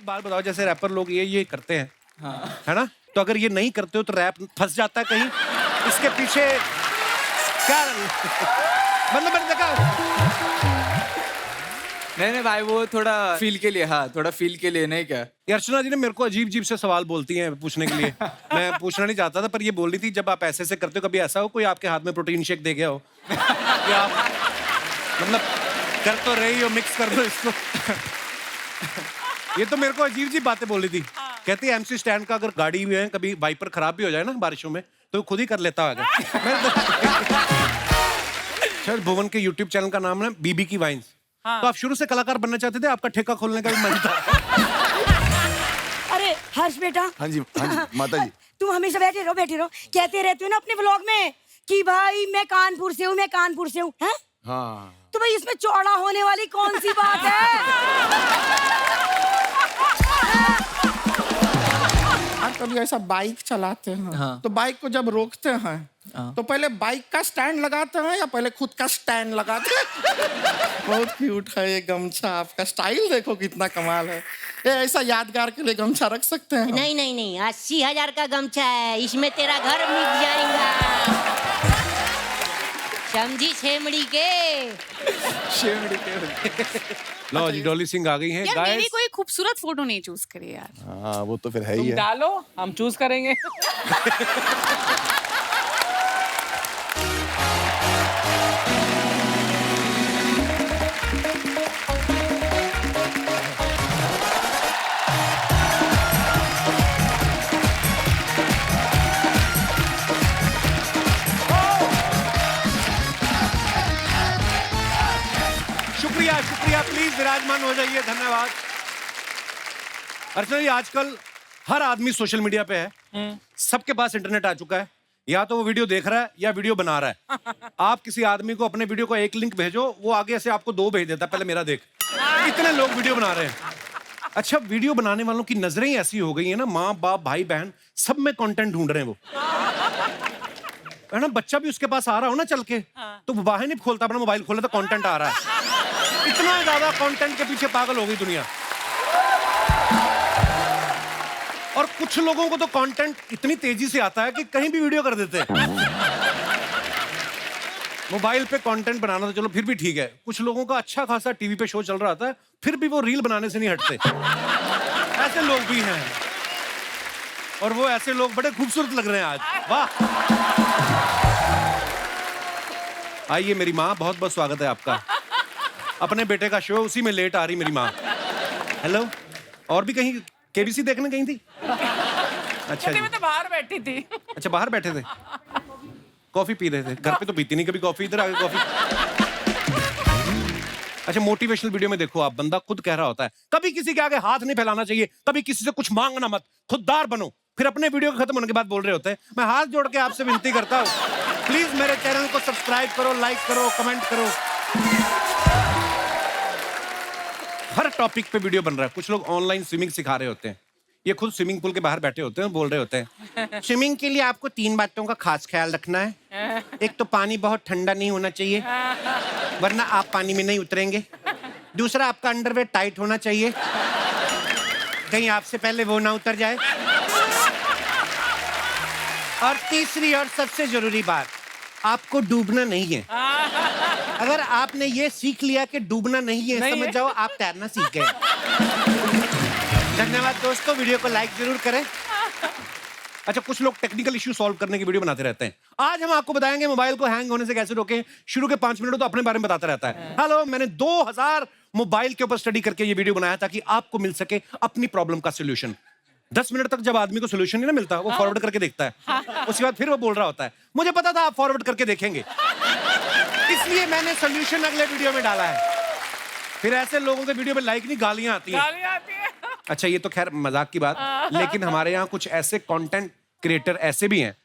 बात बताओ, जैसे रैपर लोग ये करते हैं, हाँ। है ना? तो अगर ये नहीं करते हो तो रैप फंस जाता है कहीं, इसके पीछे क्या मतलब मैंने देखा। नहीं भाई, वो थोड़ा फील के लिए, हाँ थोड़ा फील के लिए, नहीं क्या? ये अर्चना जी ने मेरे को अजीब अजीब से सवाल बोलती हैं पूछने के लिए। मैं पूछना नहीं चाहता था, पर ये बोल रही थी जब आप ऐसे करते हो, कभी ऐसा हो कोई आपके हाथ में प्रोटीन शेक दे गया हो कि आप मतलब कर तो रही हो, मिक्स कर दो इसको। ये तो मेरे को अजीब अजीब बातें बोल रही थी। कहती है एमसी स्टैंड का अगर गाड़ी में है कभी वाइपर खराब भी हो जाए ना बारिशों में तो खुद ही कर लेता होगा। शायद भुवन के यूट्यूब चैनल का नाम है बीबी की वाइन्स। तो आप शुरू से कलाकार बनना चाहते थे, आपका ठेका खोलने का भी मन था? अरे हर्ष बेटा। हाँ जी माता जी। तुम हमेशा बैठे रहो कहते रहते हो ना अपने ब्लॉग में कि भाई मैं कानपुर से हूँ हैं? हाँ तो भाई इसमें चौड़ा होने वाली कौन सी बात है? कभी ऐसा बाइक चलाते हैं हाँ। तो बाइक को जब रोकते हैं हाँ। तो पहले बाइक का स्टैंड लगाते हैं या पहले खुद का स्टैंड लगाते हैं? बहुत क्यूट है ये गमछा, आपका स्टाइल देखो कितना कमाल है। ये ऐसा यादगार के लिए गमछा रख सकते हैं? नहीं 80,000 का गमछा है, इसमें तेरा घर मिट जाएगा। समझी छेमड़ी के। लो जी डॉली सिंह आ गई हैं। यार मेरी कोई खूबसूरत फोटो नहीं चूज करी यार। हाँ वो तो फिर है ही तुम है। डालो, हम चूज करेंगे। शुक्रिया, प्लीज विराजमान हो जाइए, धन्यवाद। अर्चना जी आजकल हर आदमी सोशल मीडिया पे है, सबके पास इंटरनेट आ चुका है, या तो वो वीडियो देख रहा है या वीडियो बना रहा है। आप किसी आदमी को अपने वीडियो का एक लिंक भेजो, वो आगे से आपको 2 भेज देता है, पहले मेरा देख। इतने लोग वीडियो बना रहे हैं। अच्छा, वीडियो बनाने वालों की नजरें ही ऐसी हो गई है ना, माँ बाप भाई बहन सब में कंटेंट ढूंढ रहे हैं वो, है ना? बच्चा भी उसके पास आ रहा हो ना चल के, तो वो बाहर नहीं खोलता, अपना मोबाइल खोला तो कंटेंट आ रहा है। इतना ज्यादा कंटेंट के पीछे पागल हो गई दुनिया। और कुछ लोगों को तो कंटेंट इतनी तेजी से आता है कि कहीं भी वीडियो कर देते हैं। मोबाइल पे कंटेंट बनाना तो चलो फिर भी ठीक है, कुछ लोगों का अच्छा खासा टीवी पे शो चल रहा था, फिर भी वो रील बनाने से नहीं हटते। ऐसे लोग भी हैं, और वो ऐसे लोग बड़े खूबसूरत लग रहे हैं आज। वाह! आइए मेरी माँ, बहुत बहुत स्वागत है आपका। अपने बेटे का शो, उसी में लेट आ रही मेरी माँ। हेलो। और भी कहीं केबीसी देखने गई थी? अच्छा जी। मैं तो बाहर बैठी थी। अच्छा, बाहर बैठे थे, कॉफी पी रहे थे। घर पे तो पीती नहीं कभी कॉफी, इधर आके कॉफी। अच्छा, मोटिवेशनल वीडियो में देखो आप, बंदा खुद कह रहा होता है कभी किसी के आगे हाथ नहीं फैलाना चाहिए, कभी किसी से कुछ मांगना मत, खुददार बनो। फिर अपने वीडियो खत्म होने के बाद बोल रहे होते हैं मैं हाथ जोड़ के आपसे विनती करता हूँ, प्लीज मेरे चैनल को सब्सक्राइब करो, लाइक करो, कमेंट करो। हर टॉपिक पे वीडियो बन रहा है। कुछ लोग ऑनलाइन स्विमिंग सिखा रहे होते हैं, ये खुद स्विमिंग पूल के बाहर बैठे होते हैं, बोल रहे होते हैं स्विमिंग के लिए आपको 3 बातों का खास ख्याल रखना है। एक तो पानी बहुत ठंडा नहीं होना चाहिए, वरना आप पानी में नहीं उतरेंगे। दूसरा, आपका अंडरवेयर टाइट होना चाहिए, कहीं आपसे पहले वो ना उतर जाए। और तीसरी और सबसे जरूरी बात, आपको डूबना नहीं है। अगर आपने ये सीख लिया कि डूबना नहीं है, समझ जाओ आप तैरना सीख गए। धन्यवाद दोस्तों, वीडियो को लाइक जरूर करें। अच्छा, कुछ लोग टेक्निकल इश्यू सॉल्व करने की वीडियो बनाते रहते हैं। आज हम आपको बताएंगे मोबाइल को हैंग होने से कैसे रोकें। शुरू के 5 मिनट तो अपने बारे में बताता रहता है। हेलो, मैंने 2000 मोबाइल के ऊपर स्टडी करके ये वीडियो बनाया ताकि आपको मिल सके अपनी प्रॉब्लम का सोल्यूशन। 10 मिनट तक जब आदमी को सोल्यूशन नहीं ना मिलता, वो फॉरवर्ड करके देखता है, उसके बाद फिर वो बोल रहा होता है मुझे पता था आप फॉरवर्ड करके देखेंगे, इसलिए मैंने सोल्यूशन अगले वीडियो में डाला है। फिर ऐसे लोगों के वीडियो में लाइक नहीं, गालियां आती हैं। अच्छा, ये तो खैर मजाक की बात, लेकिन हमारे यहाँ कुछ ऐसे कंटेंट क्रिएटर ऐसे भी हैं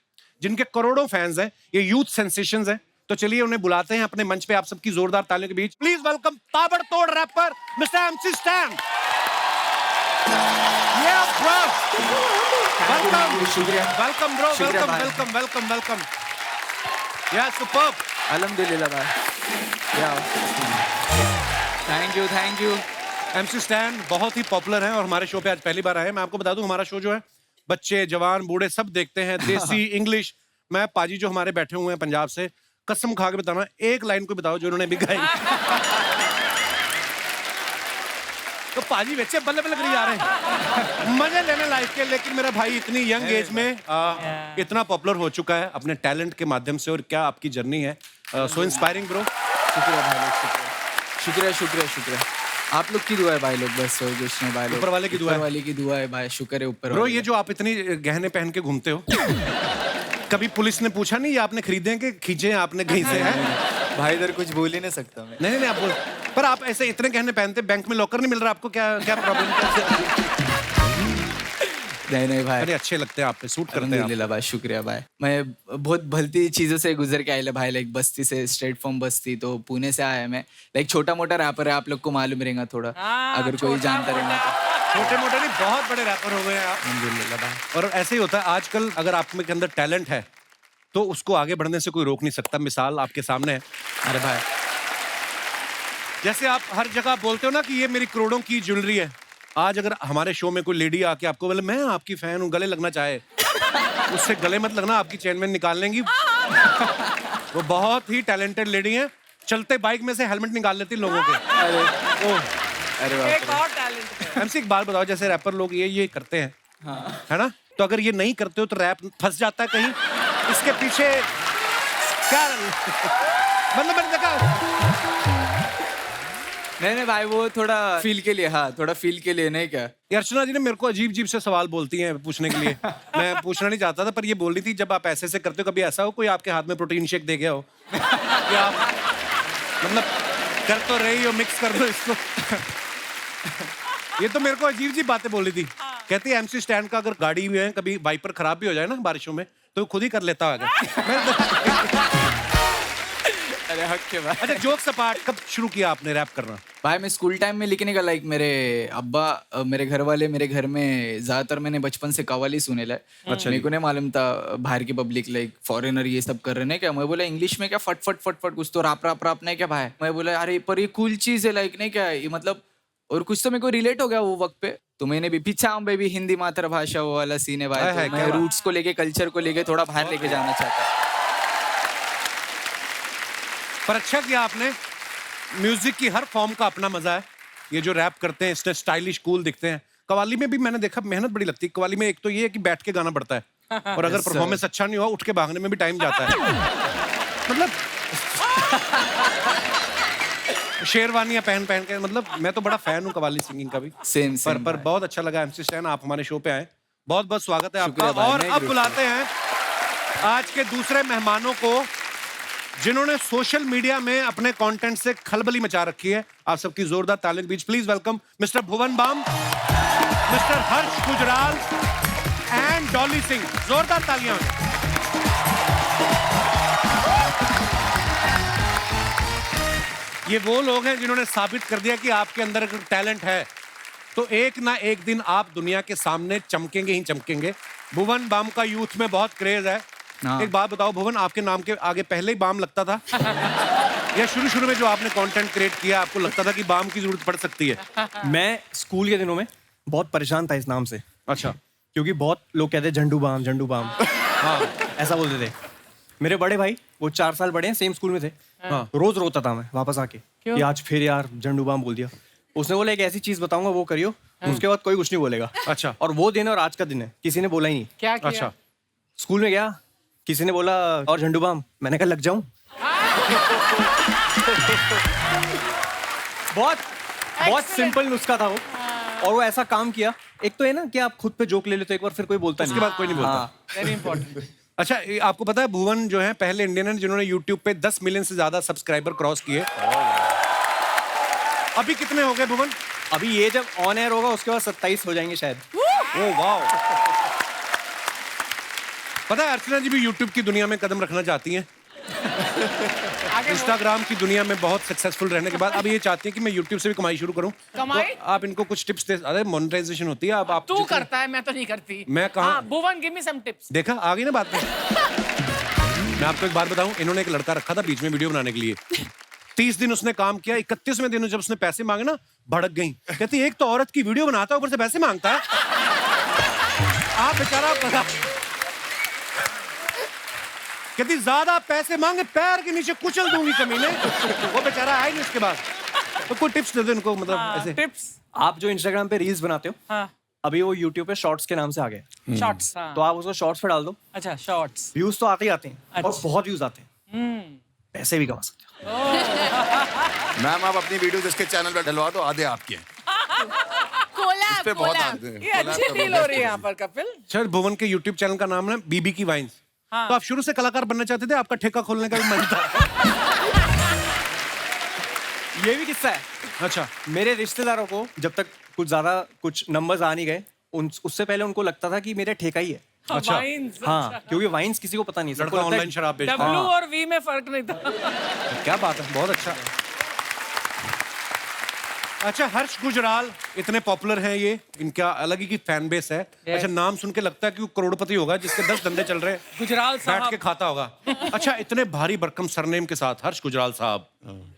जिनके करोड़ों फैंस हैं, ये यूथ सेंसेशंस हैं। तो चलिए उन्हें बुलाते हैं अपने मंच पे, आप सबकी जोरदार तालियों के बीच प्लीज वेलकम ताबड़तोड़ रैपर मिस्टर एमसी स्टैन। शुक्रिया। Welcome bro, welcome. या सुपर्ब। अल्हम्दुलिल्लाह भाई। Thank you. MC स्टैन बहुत ही पॉपुलर है और हमारे शो पे आज पहली बार आए हैं। मैं आपको बता दूं हमारा शो जो है बच्चे जवान बूढ़े सब देखते हैं, देसी इंग्लिश। मैं पाजी जो हमारे बैठे हुए हैं पंजाब से, कसम खा के बताना एक लाइन को बताओ जो उन्होंने भी गाई। तो पाजी बच्चे बल्ले बल्ले करी जा रहे हैं मजे लेने लाइफ के। लेकिन मेरा भाई इतनी यंग एज में इतना पॉपुलर हो चुका है अपने टैलेंट के माध्यम से। और क्या आपकी जर्नी है, सो इंस्पायरिंग ब्रो। शुक्रिया भाई लोग, शुक्रिया शुक्रिया शुक्रिया। आप लोग की दुआ है भाई लोग, बस और कुछ नहीं भाई लोग। ऊपर वाले की दुआ है। ऊपर वाले की दुआ है भाई, शुक्र है ऊपर ब्रो वाले ये का। जो आप इतनी गहने पहन के घूमते हो कभी पुलिस ने पूछा नहीं ये आपने खरीदे हैं कि खींचे हैं आपने कहीं से है? भाई इधर कुछ बोल ही नहीं सकता मैं। नहीं आप बोल, पर आप ऐसे इतने गहने पहनते, बैंक में लॉकर नहीं मिल रहा आपको? क्या क्या प्रॉब्लम? नहीं भाई, अरे अच्छे लगते हैं आप पे, सूट करते हैं आप। अल्हम्दुलिल्लाह भाई, शुक्रिया भाई। मैं बहुत भलती चीजों से गुजर के आया भाई, लाइक बस्ती से, स्ट्रेट फॉर्म बस्ती, तो पुणे से आया मैं। लाइक छोटा मोटा रैपर है, आप लोग को मालूम रहेगा थोड़ा, अगर कोई जानता रहेगा तो। छोटे मोटे नहीं, बहुत बड़े रैपर हो गए हैं आप। अल्हम्दुलिल्लाह भाई। और ऐसे ही होता है आजकल, अगर आप में के अंदर टैलेंट है तो उसको आगे बढ़ने से कोई रोक नहीं सकता। मिसाल आपके सामने है। अरे भाई, जैसे आप हर जगह बोलते हो ना कि ये मेरी करोड़ों की ज्वेलरी है, आज अगर हमारे शो में कोई लेडी आके आपको बोले मैं आपकी फैन हूँ, गले लगना चाहे, उससे गले मत लगना, आपकी चेन में निकाल लेंगी। वो बहुत ही टैलेंटेड लेडी है, चलते बाइक में से हेलमेट निकाल लेती लोगों के। अरे बाप एक और टैलेंट है। MC एक बात बताओ, जैसे रैपर लोग ये करते हैं, है ना, तो अगर ये नहीं करते हो तो रैप फंस जाता है कहीं, इसके पीछे क्या मतलब मैंने देखा। नहीं भाई, वो थोड़ा फील के लिए, हाँ थोड़ा फील के लिए, नहीं क्या। ये अर्चना जी ने मेरे को अजीब अजीब से सवाल बोलती हैं पूछने के लिए। मैं पूछना नहीं चाहता था, पर ये बोल रही थी जब आप ऐसे से करते हो, कभी ऐसा हो कोई आपके हाथ में प्रोटीन शेक दे गया हो कि आप मतलब कर तो रही हो, मिक्स कर दो इसको। ये तो मेरे को अजीब अजीब बातें बोल रही थी। कहती है MC स्टैंड का अगर गाड़ी भी है कभी वाइपर खराब भी हो जाए ना बारिशों में तो खुद ही कर लेता होगा। अरे हक के भाई। अच्छा जोक्स अपार्ट, कब शुरू किया आपने रैप करना? भाई मैं स्कूल टाइम में लिखने का, लाइक मेरे अब्बा, मेरे घर वाले मेरे घर में ज्यादातर मैंने बचपन से कव्वाली सुने ला। अच्छा, मेरे को नहीं मालूम था बाहर की पब्लिक, लाइक फॉरेनर ये सब कर रहे हैं क्या। मैं बोला इंग्लिश में क्या फट फट फट फट कुछ तो राप नहीं क्या भाई। मैं बोला अरे पर ये कूल चीज है, लाइक नहीं क्या ये मतलब, और कुछ तो मेरे को रिलेट हो गया वो वक्त पे। तो मैंने भी पीछा बेबी हिंदी मातृभाषा वो वाला सीन है भाई। है, तो मैं क्या रूट्स को लेके, कल्चर को लेके थोड़ा बाहर लेके जाना चाहता। पर अच्छा किया आपने। म्यूजिक की हर फॉर्म का अपना मजा है। ये जो रैप करते हैं इससे स्टाइलिश कूल दिखते हैं। कव्वाली में भी मैंने देखा मेहनत बड़ी लगती है। कव्वाली में एक तो ये है कि बैठ के गाना पड़ता है और अगर परफॉर्मेंस अच्छा नहीं हुआ उठ के भागने में भी टाइम जाता है। मतलब शेरवानियां पहन के, मतलब मैं तो बड़ा फैन हूँ कव्वाली सिंगिंग का भी। सेम पर बहुत अच्छा लगा MC स्टैन आप हमारे शो पे आए, बहुत बहुत स्वागत है आपका। शुक्रिया भाई, और मैं अब ग्रुप बुलाते हैं आज के दूसरे मेहमानों को जिन्होंने सोशल मीडिया में अपने कंटेंट से खलबली मचा रखी है। आप सबकी जोरदार तालियों के बीच please welcome mister Bhuvan Bam, mister Harsh Gujral and Dolly Singh. जोरदार तालियां। ये वो लोग हैं जिन्होंने साबित कर दिया कि आपके अंदर अगर टैलेंट है तो एक ना एक दिन आप दुनिया के सामने चमकेंगे ही चमकेंगे। भुवन बाम का यूथ में बहुत क्रेज है। एक बात बताओ भुवन, आपके नाम के आगे पहले ही बाम लगता था या शुरू में जो आपने कंटेंट क्रिएट किया आपको लगता था कि बाम की जरूरत पड़ सकती है? मैं स्कूल के दिनों में बहुत परेशान था इस नाम से। अच्छा। क्योंकि बहुत लोग कहते झंडू बाम हाँ ऐसा बोलते थे। मेरे बड़े भाई वो 4 साल बड़े हैं, सेम स्कूल में थे। हाँ। रोज रोता था मैं वापस आके कि आज फिर यार झंडू बाम बोल दिया। उसने बोला एक ऐसी चीज बताऊंगा वो करियो, उसके बाद कोई कुछ नहीं बोलेगा। अच्छा। और वो दिन और आज का दिन है, किसी ने बोला ही नहीं। क्या किया? अच्छा। स्कूल में गया, किसी ने बोला और झंडू बाम, मैंने कहा लग जाऊं। बहुत सिंपल नुस्खा था वो, और वो ऐसा काम किया। एक तो है ना कि आप खुद पे जोक ले लेते हो एक बार, फिर कोई बोलता नहीं, उसके बाद कोई नहीं बोलता। हाँ। Very important. अच्छा, ये आपको पता है भुवन जो है पहले इंडियन है जिन्होंने YouTube पे 10 मिलियन से ज्यादा सब्सक्राइबर क्रॉस किए। अभी कितने हो गए भुवन? अभी ये जब ऑन एयर होगा उसके बाद 27 हो जाएंगे शायद। ओह वाह। पता है अर्चना जी भी YouTube की दुनिया में कदम रखना चाहती हैं। इंस्टाग्राम की दुनिया में बहुत सक्सेसफुल रहने के बाद अब ये चाहती हैं कि मैं YouTube से भी कमाई शुरू करूं। कमाई? तो आप इनको कुछ टिप्स दे। अरे मोनेटाइजेशन होती है। अब आप तू जितना- करता है, मैं तो नहीं करती। मैं कहाँ? हाँ, भुवन गिव मी सम टिप्स। देखा आ गई ना बात में। मैं आपको एक बात बताऊं, इन्होंने एक लड़का रखा था बीच में वीडियो बनाने के लिए। 30 दिन उसने काम किया, 31वें दिन जब उसने पैसे मांगे ना, भड़क गई। कहती एक तो औरत की वीडियो बनाता है, ऊपर से पैसे मांगता है। आप बेचारा कहती ज्यादा पैसे मांगे पैर के नीचे कुचल दूंगी कमीने। वो बेचारा आया नहीं उसके बाद। तो कोई टिप्स दे दो इनको, मतलब ऐसे। टिप्स। आप जो इंस्टाग्राम पे रील्स बनाते हो, हाँ अभी वो यूट्यूब पे शॉर्ट्स के नाम से आ गए। शॉर्ट्स। हाँ तो आप उसको शॉर्ट्स पे डाल दो, अच्छा शॉर्ट्स। व्यूज तो आते ही आते हैं और अच्छा। बहुत व्यूज आते हैं, पैसे भी कमा सकते हो। मैम आप अपनी वीडियो जिसके चैनल पे डलवा दो, आधे आपके हैं। कोलैब इस पे बहुत कोलैब आते हैं। ये अच्छी डील हो रही है यहाँ पर कपिल। सर भुवन के YouTube चैनल का नाम है बीबी की वाइन्स। तो आप शुरू से कलाकार बनना चाहते थे, आपका ठेका खोलने का भी मन था? ये भी किस्सा है। अच्छा। मेरे रिश्तेदारों को जब तक कुछ नंबर्स आ नहीं गए, उससे पहले उनको लगता था कि मेरा ठेका ही है। अच्छा। वाइन्स। हाँ, क्योंकि वाइन्स किसी को पता नहीं, सबको लड़का लगता है ऑनलाइन शराब बेचता है। W और V में फर्क नहीं था। क्या बात है, बहुत अच्छा। अच्छा, हर्ष गुजराल इतने पॉपुलर हैं, ये इनका अलग ही की फैन बेस है। अच्छा, नाम सुन के लगता है कि वो करोड़पति होगा जिसके 10 धंधे चल रहे हैं, गुजराल बैठ साहब। के खाता होगा। अच्छा, इतने भारी भरकम सरनेम के साथ हर्ष गुजराल साहब,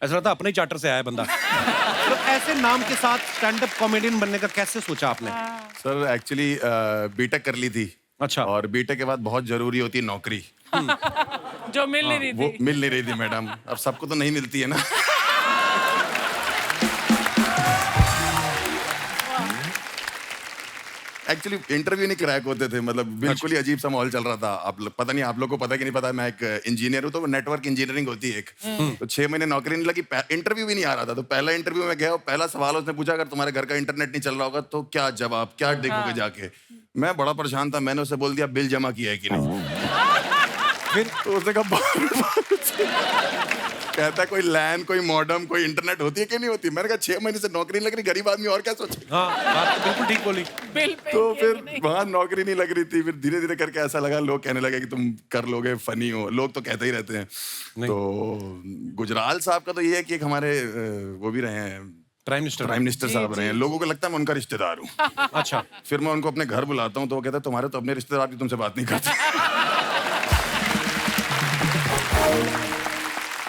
ऐसा लगता है अपने ही चार्टर से आया बंदा। तो ऐसे नाम के साथ स्टैंड अप कॉमेडियन बनने का कैसे सोचा आपने? सर एक्चुअली बीटेक कर ली थी। अच्छा। और बीटेक के बाद बहुत जरूरी होती है नौकरी। जो मिल नहीं रही वो थी। मिल नहीं रही थी मैडम, अब सबको तो नहीं मिलती है ना। एक्चुअली इंटरव्यू नहीं क्रैक होते थे, मतलब बिल्कुल ही अजीब सा माहौल चल रहा था। पता नहीं आप लोग को पता कि नहीं पता, मैं एक इंजीनियर हूँ, तो वो नेटवर्क इंजीनियरिंग होती है एक। तो 6 महीने नौकरी नहीं लगी, इंटरव्यू भी नहीं आ रहा था। तो पहला इंटरव्यू में गया और पहला सवाल उसने पूछा, अगर तुम्हारे घर का इंटरनेट नहीं चल रहा होगा तो क्या जवाब, क्या देखोगे जाके? मैं बड़ा परेशान था, मैंने उसे बोल दिया बिल जमा किया है कि नहीं। फिर तो उसने कहा कहता है कोई लैन, कोई मॉडम, कोई इंटरनेट होती है कि नहीं होती? मैंने कहा 6 महीने से नौकरी नहीं लग रही, गरीब आदमी और क्या सोचे। हाँ, बात तो बिल्कुल ठीक बोली। बिल पे तो फिर वहां नौकरी नहीं लग रही थी। फिर धीरे धीरे करके ऐसा लगा, लोग कहने लगे कि तुम कर लोगे, फनी हो, लोग तो कहते ही रहते हैं। तो गुजराल साहब का तो ये है कि एक हमारे वो भी रहे हैं, प्राइम मिनिस्टर साहब रहे हैं। लोगों को लगता है मैं उनका रिश्तेदार हूँ। अच्छा। फिर मैं उनको अपने घर बुलाता हूँ तो वो कहता है तुम्हारे तो अपने रिश्तेदार भी तुमसे बात नहीं करते।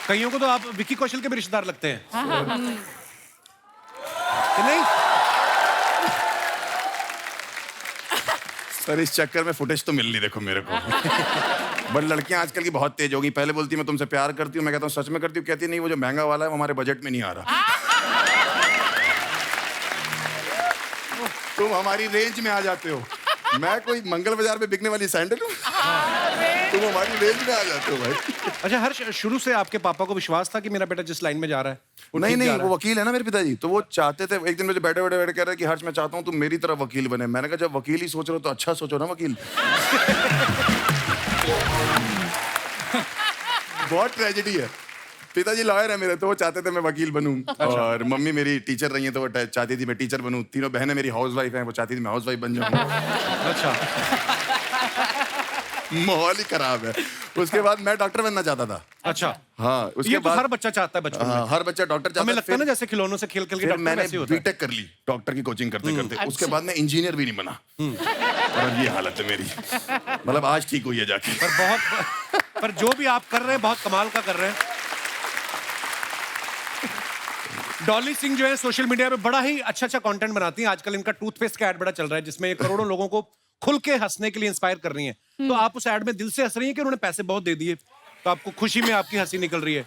कईयों को तो आप विक्की कौशल के भी रिश्तेदार लगते हैं कि नहीं? सर इस चक्कर में फुटेज तो मिल नहीं, देखो मेरे को। बट लड़कियां आजकल की बहुत तेज हो गई। पहले बोलती मैं तुमसे प्यार करती हूँ, मैं कहता हूँ सच में करती हूँ, कहती नहीं वो जो महंगा वाला है वो हमारे बजट में नहीं आ रहा। तुम हमारी रेंज में आ जाते हो। मैं कोई मंगल बाजार में बिकने वाली सैंडल हूँ, तुम हमारी रेंज में आ जाते हो भाई। अच्छा हर्ष, शुरू से आपके पापा को विश्वास था कि मेरा बेटा जिस लाइन में जा रहा है वो नहीं ठीक नहीं जा रहा वो वकील है ना मेरे पिताजी, तो वो चाहते थे। एक दिन मुझे बैठे बैठे कह रहे कि हर्ष मैं चाहता हूँ तुम मेरी तरह वकील बने। मैंने कहा जब वकील ही सोच रहे हो तो अच्छा सोचो ना वकील। बहुत ट्रेजेडी है। पिताजी लॉयर है मेरे, तो वो चाहते थे मैं वकील बनूं। और मम्मी मेरी टीचर रही है, तो वो चाहती थी मैं टीचर बनूं। तीनों बहनें मेरी हाउसवाइफ हैं, वो चाहती थी मैं हाउसवाइफ बन जाऊं। अच्छा। माहौल ही खराब है। उसके बाद मैं डॉक्टर बनना चाहता था। अच्छा। हाँ, उसके ये तो बाद हर बच्चा चाहता है बचपन में। हाँ, हर बच्चा डॉक्टर चाहता हमें है। लगता है ना जैसे खिलौनों से खेल खेल के फिर डॉक्टर मैंने वैसे ही होता है। बीटेक कर ली डॉक्टर की कोचिंग करते करते। उसके बाद मैं इंजीनियर भी नहीं बना। और अब ये हालत है मेरी, मतलब आज ठीक हुई है जाके। पर जो भी आप कर रहे हैं बहुत कमाल का कर रहे हैं। डॉली सिंह जो है सोशल मीडिया पे बड़ा ही अच्छा कंटेंट बनाती हैं। आजकल इनका टूथपेस्ट का ऐड बड़ा चल रहा है जिसमें ये करोड़ों लोगों को खुल के हंसने के लिए इंस्पायर कर रही हैं। तो आप उस ऐड में दिल से हंस रही हैं कि उन्होंने पैसे बहुत दे दिए तो आपको खुशी में आपकी हंसी निकल रही है?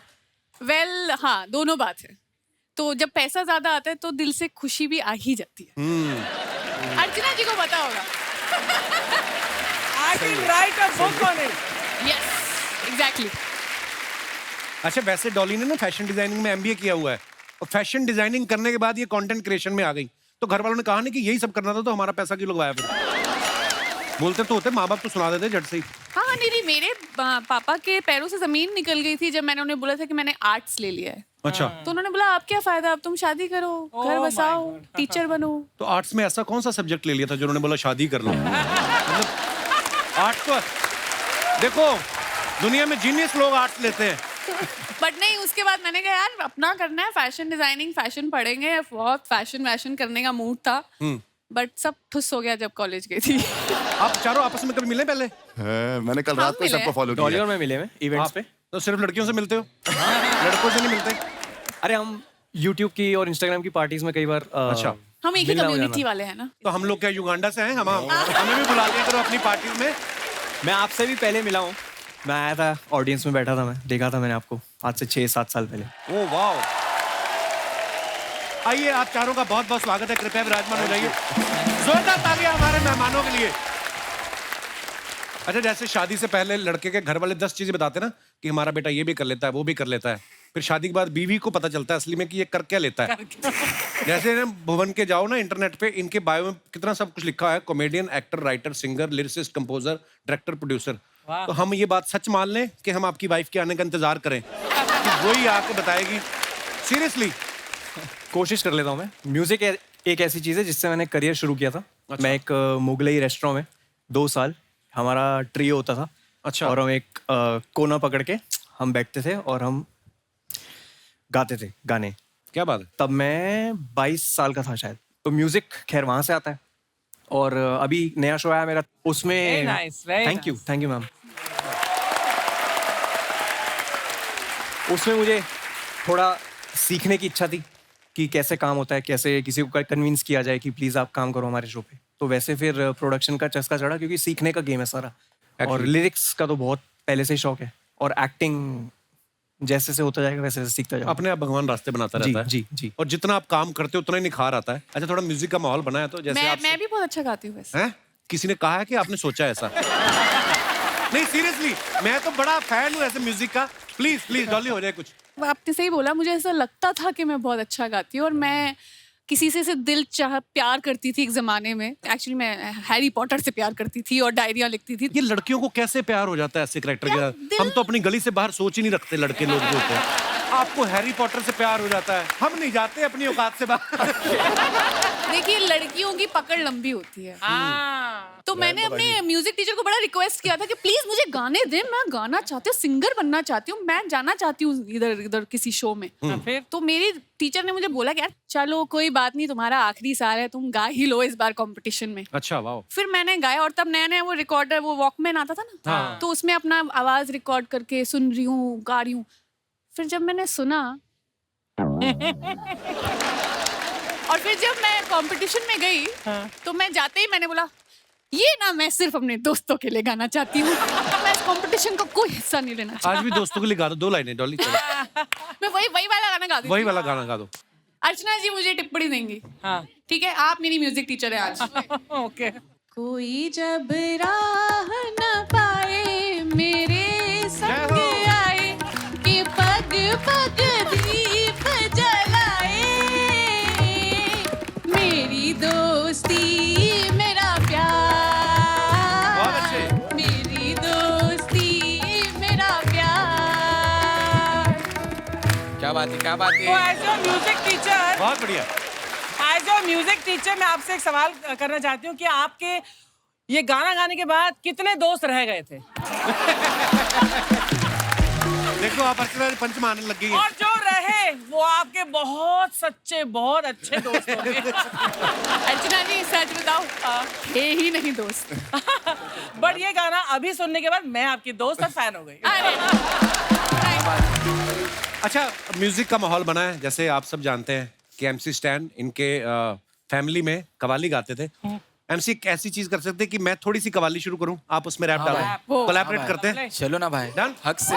वेल हाँ, दोनों बात है। तो जब पैसा ज्यादा आता है तो दिल से खुशी भी आ ही जाती है। अर्चना जी को पता होगा। I can write a book on it. Yes, exactly. अच्छा, वैसे डॉली ने ना फैशन डिजाइनिंग में MBA किया हुआ है और फैशन डिजाइनिंग करने के बाद ये कंटेंट क्रिएशन में आ गई। तो घर वालों ने कहा नहीं कि यही सब करना था तो हमारा पैसा क्यों लगवाया? फिर बोलते तो होते, माँ बाप तो सुना देते झट से ही। हाँ नहीं, मेरे पापा के पैरों से जमीन निकल गई थी जब मैंने उन्हें बोला था कि मैंने आर्ट्स ले लिया है। अच्छा। तो उन्होंने बोला आप क्या फायदा, अब तुम शादी करो, घर बसाओ, टीचर बनो। तो आर्ट्स में ऐसा कौन सा सब्जेक्ट ले लिया था जो उन्होंने बोला शादी कर लो? मतलब आर्ट्स तो देखो दुनिया में जीनियस लोग आर्ट्स लेते हैं। बट नहीं, उसके बाद मैंने कहा यार अपना करना है, फैशन डिजाइनिंग, फैशन पढ़ेंगे। बहुत फैशन करने का मूड था, बट सब ठुस हो गया जब कॉलेज गई थी। आप चारों आपस में कभी मिले पहले? मैंने कल रात को मिले सबको फॉलो डॉली किया। और मैं मिले में इवेंट्स पे। तो सिर्फ लड़कियों से मिलते हो? लड़कों से नहीं मिलते? अरे हम YouTube की और Instagram की पार्टीज में कई बार अच्छा। हम एक ही मिलना हो जाना। कम्युनिटी वाले हैं ना। तो हम लोग क्या युगांडा से हैं? हम हमें भी बुला लिया करो अपनी पार्टी में। मैं आपसे भी पहले मिला हूँ। मैं आया था, ऑडियंस में बैठा था, मैं देखा था मैंने आपको आज से 6-7 साल पहले। Oh wow. आइए, आप चारों का बहुत बहुत स्वागत है, कृपया विराजमान हो जाइए। जोरदार तालियां हमारे मेहमानों के लिए। अच्छा, जैसे शादी से पहले लड़के के घर वाले 10 चीजें बताते ना कि हमारा बेटा ये भी कर लेता है, वो भी कर लेता है, फिर शादी के बाद बीवी को पता चलता है असली में कि ये कर क्या लेता है। जैसे ना भुवन के जाओ ना इंटरनेट पे, इनके बायो में कितना सब कुछ लिखा है, comedian, actor, writer, singer, lyricist, composer, director, producer. तो हम ये बात सच मान लें कि हम आपकी वाइफ के आने का इंतजार करें कि वही आके बताएगी? सीरियसली? कोशिश कर लेता हूँ मैं। म्यूजिक एक ऐसी चीज़ है जिससे मैंने करियर शुरू किया था। अच्छा। मैं एक मुगलई रेस्टोरेंट में 2 साल हमारा ट्रियो होता था। अच्छा। और हम एक कोना पकड़ के हम बैठते थे और हम गाते थे गाने। क्या बात है। तब मैं 22 साल का था शायद। तो म्यूजिक खैर वहाँ से आता है। और अभी नया शो आया मेरा, उसमें Very nice, very thank you ma'am. उसमें मुझे थोड़ा सीखने की इच्छा थी कि कैसे काम होता है, कैसे किसी को कन्विंस किया जाए कि प्लीज आप काम करो हमारे शो पे। तो वैसे फिर प्रोडक्शन का चस्का चढ़ा, क्योंकि सीखने का गेम है सारा। और लिरिक्स का तो बहुत पहले से ही शौक है, और एक्टिंग जैसे से होता जाएगा वैसे वैसे सीखता जाएगा। अपने आप भगवान रास्ते बनाता रहता है। जी। और जितना आप काम करते हो उतना ही निखार आता है। अच्छा, थोड़ा म्यूजिक का माहौल बना है तो जैसे आप मैं भी बहुत अच्छा गाती हूँ वैसे। हैं? किसी ने कहा है कि आपने सोचा ऐसा? नहीं, सीरियसली, मैं तो बड़ा फैन हूँ ऐसे म्यूजिक का। प्लीज डॉली हो जाए कुछ। आपने सही बोला, मुझे ऐसा लगता था कि मैं बहुत अच्छा गाती हूँ, और मैं किसी से दिल चाह प्यार करती थी एक जमाने में। एक्चुअली मैं हैरी पॉटर से प्यार करती थी और डायरिया लिखती थी। ये लड़कियों को कैसे प्यार हो जाता है ऐसे कैरेक्टर के साथ? हम तो अपनी गली से बाहर सोच ही नहीं रखते लड़के लोग जो होते हैं। आपको हैरी पॉटर से प्यार हो जाता है, हम नहीं जाते अपनी औकात से बाहर। देखिए, लड़कियों की पकड़ लंबी होती है। तो मैंने अपने म्यूजिक टीचर को बड़ा रिक्वेस्ट किया था कि प्लीज मुझे गाने दे, मैं गाना चाहती हूँ, सिंगर बनना चाहती हूँ, मैं जाना चाहती हूँ इधर इधर किसी शो में। फिर तो मेरी टीचर ने मुझे बोला कि यार चलो कोई बात नहीं, तुम्हारा आखिरी साल है, तुम गा ही लो इस बार कंपटीशन में। अच्छा, वाह। फिर मैंने गाया, और तब नया नया वो रिकॉर्डर, वो वॉकमैन आता था ना, तो उसमें अपना आवाज रिकॉर्ड करके सुन रही हूँ, गा रही हूँ। फिर जब मैंने सुना और फिर जब मैं कंपटीशन में गई, तो मैं जाते ही मैंने बोला ये ना मैं सिर्फ अपने दोस्तों के लिए गाना चाहती हूँ, मैं इस कंपटीशन का कोई हिस्सा नहीं लेना चाहती। आज भी दोस्तों के लिए गा दो 2 लाइनें डॉली, चलो। मैं वही वाला गाना गा दूँ। वही वाला गाना गा दो। अर्चना जी मुझे टिप्पणी देंगी। हाँ। ठीक है, आप मेरी म्यूजिक टीचर है आज। ओके। कोई जब राह न पाए मेरे संग आए, कि पग पग दीप जलाए, मेरी दोस्ती मेरा प्यार, बहुत अच्छे। मेरी दोस्ती मेरा प्यार। क्या बात है, क्या बात तो है। एज अ म्यूजिक टीचर, बहुत बढ़िया। एज अ म्यूजिक टीचर मैं आपसे एक सवाल करना चाहती हूँ कि आपके ये गाना गाने के बाद कितने दोस्त रह गए थे? देखो, आप अर्चना पंच मारने लग गई हैं। और जो रहे वो आपके बहुत सच्चे, बहुत अच्छे दोस्त होंगे। अर्चना जी सच बताओ, थे ही नहीं दोस्त। बट ये गाना अभी सुनने के बाद मैं आपकी दोस्त और फैन हो गई। अरे अच्छा, म्यूजिक का माहौल बना है, जैसे आप सब जानते हैं कि MC स्टैन इनके फैमिली में कवाली गाते थे। MC एक ऐसी चीज कर सकते हैं कि मैं थोड़ी सी कवाली शुरू करूं, आप उसमें रैप डालो, भाई। कोलैबोरेट हाँ करते हैं। चलो ना भाई, Done? हक से।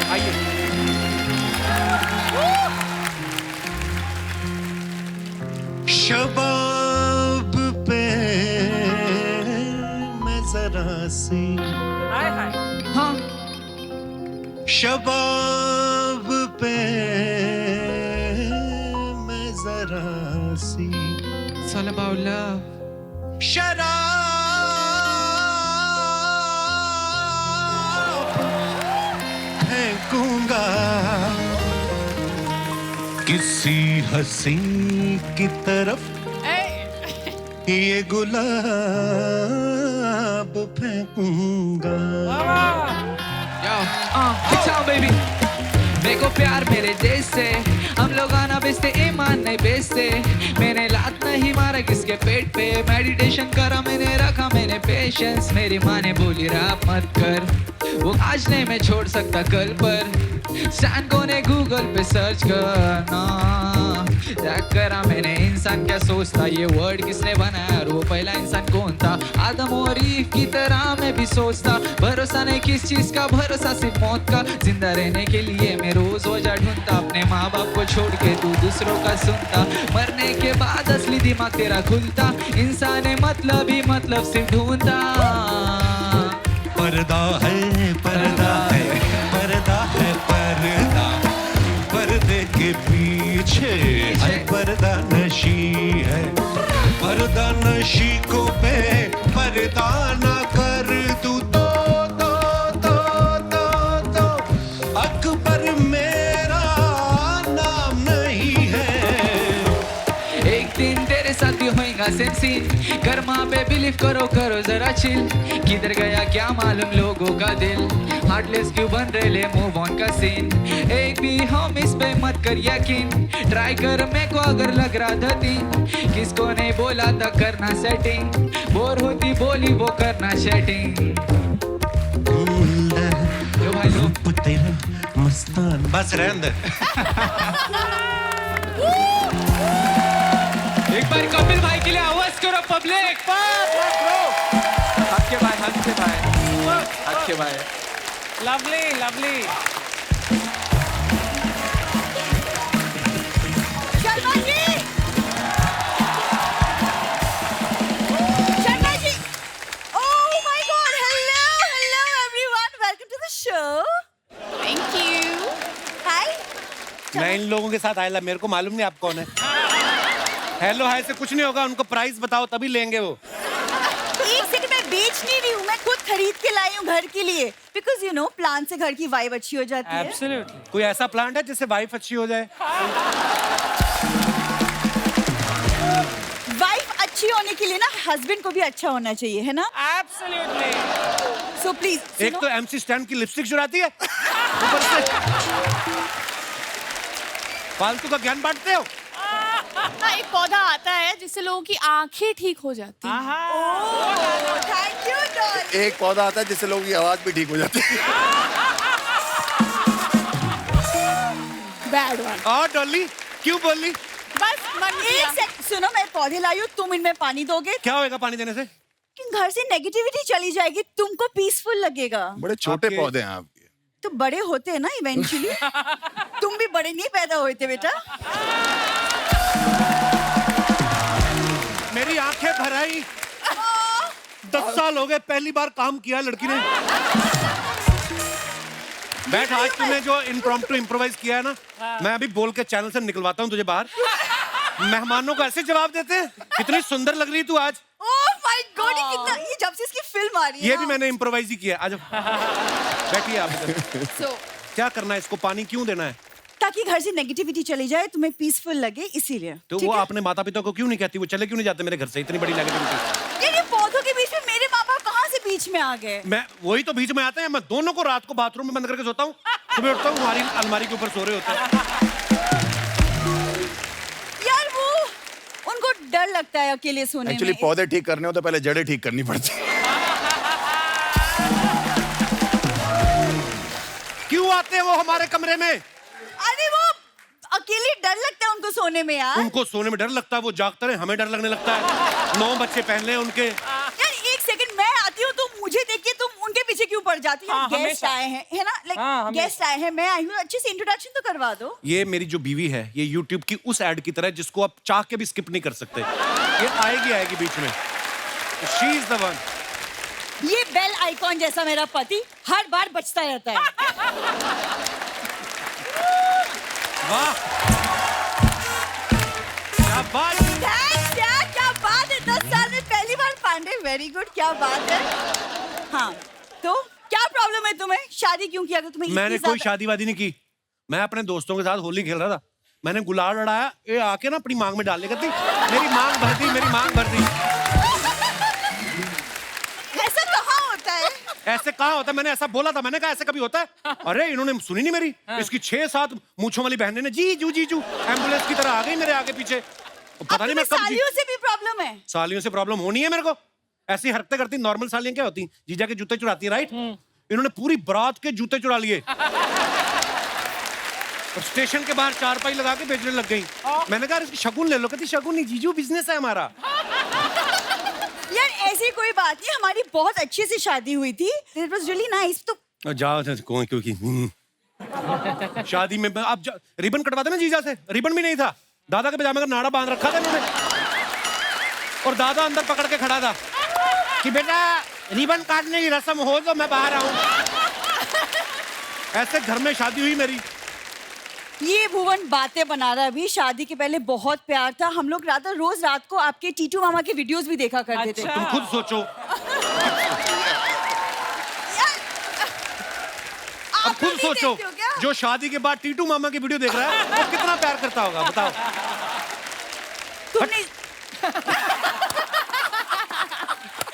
आइए। शबाब पे मैं जरा सी, हाय हाय। शबाब पे मैं जरा सी, It's all about love. शराब फेंकूंगा किसी हसी की तरफ, ये गुलाब फेंकूंगा। Yo, Big Town baby. देखो प्यार मेरे देश से, हम लोग आना बेचते ईमान नहीं बेचते, मैंने लात नहीं मारा किसके पेट पे, मेडिटेशन करा मैंने, रखा मैंने पेशेंस, मेरी माँ ने बोली रैप मत कर, वो आज नहीं मैं छोड़ सकता कल पर, स्टैंड को ने गूगल पे सर्च करना, चेक करा मैंने इंसान क्या सोचता, ये वर्ड किसने बनाया और वो पहला इंसान कौन था, आदम और ईव की तरह मैं भी सोचता, भरोसा नहीं किस चीज का, भरोसा सिर्फ मौत का, जिंदा रहने के लिए मैं रोज वजह ढूंढता, अपने माँ बाप को छोड़ के तू दूसरों का सुनता, मरने के बाद असली दिमाग तेरा खुलता, इंसान है मतलब ही मतलब सिर्फ ढूंढता, पर्दा है पर्दा है पर्दा है पर्दा, पर्दे के पीछे है पर्दा नशी है, पर्दा नशी को पे पर्दा ना कर तू तो अकबर मेरा नाम नहीं है, एक दिन तेरे साथ भी होएगा सेम सीन, कर माँ पे बिलीव करो करो जरा चिल, किधर गया क्या मालूम लोगों का दिल, हार्टलेस क्यों बन रहे ले मूव ऑन का सीन, एक भी हम इस पे मत कर यकीन, ट्राई कर मेरे को अगर लग रहा था तीन, किसको नहीं बोला था करना सेटिंग, बोर होती बोली वो करना सेटिंग, लो भाई लो तेरा मस्तान, बस रहने दे। एक बार कपिल भाई के लिए आवाज करो पब्लिक, हक के भाई हक के भाई हक के भाई, lovely lovely. Sharma ji, Sharma ji, oh my God, hello everyone, welcome to the show. Thank you. Hi. मैं इन लोगों के साथ आया, मेरे को मालूम नहीं आप कौन है। हेलो हाय से कुछ नहीं होगा, उनको प्राइस बताओ तभी लेंगे वो। एक सेकंड, मैं बेच नहीं रही हूँ, मैं खुद खरीद के लाई हूँ घर के लिए, बिकॉज यू नो प्लांट से घर की वाइब अच्छी हो जाती है। एब्सोल्युटली। कोई ऐसा प्लांट है जिससे वाइफ अच्छी हो जाए? वाइफ अच्छी होने के लिए ना हस्बैंड को भी अच्छा होना चाहिए, है ना? एब्सोल्युटली। सो प्लीज, एक तो एमसी स्टैंड की लिपस्टिक चुराती है, ऊपर से फालतू का ज्ञान बांटते हो। हाँ, एक पौधा आता है जिससे लोगों की आंखें ठीक हो जाती हैं। Thank you doll. एक पौधा आता है जिससे लोगों की आवाज भी ठीक हो जाती है। Bad one. और डॉली क्यों बोली? बस मन किया। एक सेकंड सुनो, मैं पौधे लाई हूँ, तुम इनमें पानी दोगे? क्या होएगा पानी देने से? कि घर से नेगेटिविटी चली जाएगी, तुमको पीसफुल लगेगा। बड़े छोटे आपके- पौधे हैं आपके। तो बड़े होते हैं ना इवेंचुअली। तुम भी बड़े नहीं पैदा हुए थे बेटा। मेरी आंखें भर आई। 10 साल हो गए, पहली बार काम किया लड़की ने। बैठ, आज तूने जो इम्प्रॉम्प्टू इम्प्रोवाइज किया है ना, मैं अभी बोल के चैनल से निकलवाता हूँ तुझे बाहर। मेहमानों को ऐसे जवाब देते हैं। कितनी सुंदर लग रही तू आज। ओह माय गॉड, ये जब से इसकी फिल्म आ रही है ये ना। भी मैंने इम्प्रोवाइज ही किया। आज बैठिए आप इधर। So, क्या करना है इसको? पानी क्यों देना है? ताकि घर से नेगेटिविटी चली जाए, तुम्हें पीसफुल लगे, इसीलिए। तो ठीक वो है? अपने माता पिता को क्यों नहीं कहती? वो चले क्यों नहीं जाते मेरे घर से? इतनी बड़ी नेगेटिविटी। ये पौधों के बीच में मेरे माँ बाप कहाँ से बीच में आ गए? मैं वही तो बीच में आते हैं। मैं दोनों को रात को बाथरूम में बंद करके सोता हूँ, सुबह उठता हूँ हमारी अलमारी के ऊपर सो रहे होते हैं। यार वो उनको डर लगता है अकेले सोने एक्चुअली में। पौधे ठीक करने हो तो पहले जड़ें ठीक करनी पड़ती है। क्यों आते हैं वो हमारे कमरे में? अरे वो अकेले डर लगता है उनको सोने में यार। उनको सोने में डर लगता है, वो जागते रहे, हमें डर लगने लगता है। 9 बच्चे पहन ले उनके। यार एक सेकंड, मैं आती हूँ तो मुझे देख के तुम उनके पीछे क्यों पड़ जाती हो? हाँ, गेस्ट हमेशा। आए हैं, है ना? हाँ, लाइक हमेशा। गेस्ट आए हैं, मैं आई हूँ, अच्छे से इंट्रोडक्शन तो करवा दो। ये मेरी जो बीवी है, ये YouTube की उस एड की तरह जिसको आप चाह के भी स्किप नहीं कर सकते। ये आएगी बीच में। She is the one. ये बेल आइकॉन जैसा मेरा पति हर बार बचता रहता है। वाह, क्या बात। थैंक्स यार, क्या बात है। 10 साल में पहली बार पांडे, वेरी गुड, क्या बात है। हाँ, तो क्या प्रॉब्लम है तुम्हें? शादी क्यों किया? तुम्हें मैंने इतनी कोई ज्यादा- शादी वादी नहीं की। मैं अपने दोस्तों के साथ होली खेल रहा था। मैंने गुलाल लड़ाया, ये आके ना अपनी मांग में डाल लेगा थी। मेरी मांग भर दी, मेरी मांग भर दी। ऐसा कहाँ होता है? ऐसे कहा कहाँ होता है? मैंने ऐसा बोला था, मैंने कहा ऐसे कभी होता है? अरे इन्होंने सुनी नहीं मेरी। इसकी 6-7 मूंछों वाली बहनें ने जीजू जीजू एम्बुलेंस की तरह आ गई मेरे आगे पीछे। पता नहीं मैं कब सालियों से भी प्रॉब्लम है। सालियों से प्रॉब्लम होनी है मेरे को। ऐसी हरकतें करती नॉर्मल सालियां क्या होती? जीजा के जूते चुराती है, राइट? इन्होंने पूरी बारात के जूते चुरा लिए और स्टेशन के बाहर चारपाई लगा के बेचने लग गई। मैंने कहा इसकी शगुन ले लो। कहती शगुन नहीं जीजू, बिजनेस है हमारा। यार ऐसी कोई बात नहीं, हमारी बहुत अच्छी सी शादी हुई थी। It was really nice। तो जाओ कौन क्योंकि शादी में आप रिबन कटवा देना जीजा से। रिबन भी नहीं था, दादा के पजामे का नाड़ा बांध रखा था इन्होंने और दादा अंदर पकड़ के खड़ा था कि बेटा रिबन काटने की रस्म हो तो मैं बाहर आऊं। ऐसे घर में शादी हुई मेरी। ये भुवन बातें बना रहा है। अभी शादी के पहले बहुत प्यार था। हम लोग रोज रात को आपके टीटू मामा के वीडियोस भी देखा करते थे। तुम खुद सोचो, अब खुद सोचो, जो शादी के बाद टीटू मामा की वीडियो देख रहा है वो कितना प्यार करता होगा, बताओ। तुमने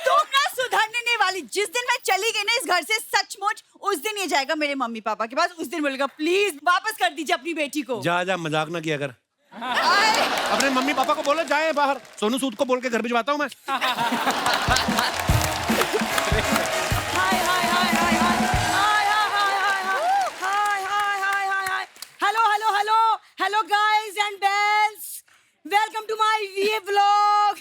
तुम ना सुधरने नहीं वाली। जिस दिन मैं चली गई ना इस घर से, सचमुच उस दिन ये जाएगा मेरे मम्मी पापा के पास। उस दिन बोलेगा प्लीज वापस कर दीजिए अपनी बेटी को। जा जा, मजाक ना किया कर। अपने मम्मी पापा को बोलो जाए बाहर। सोनू सूद को बोल के घर भिजवाता हूँ मैं। Hi hi hi hi hi hi hi hi hi hi. Hello hello hello hello guys and belles, welcome to my VA vlog.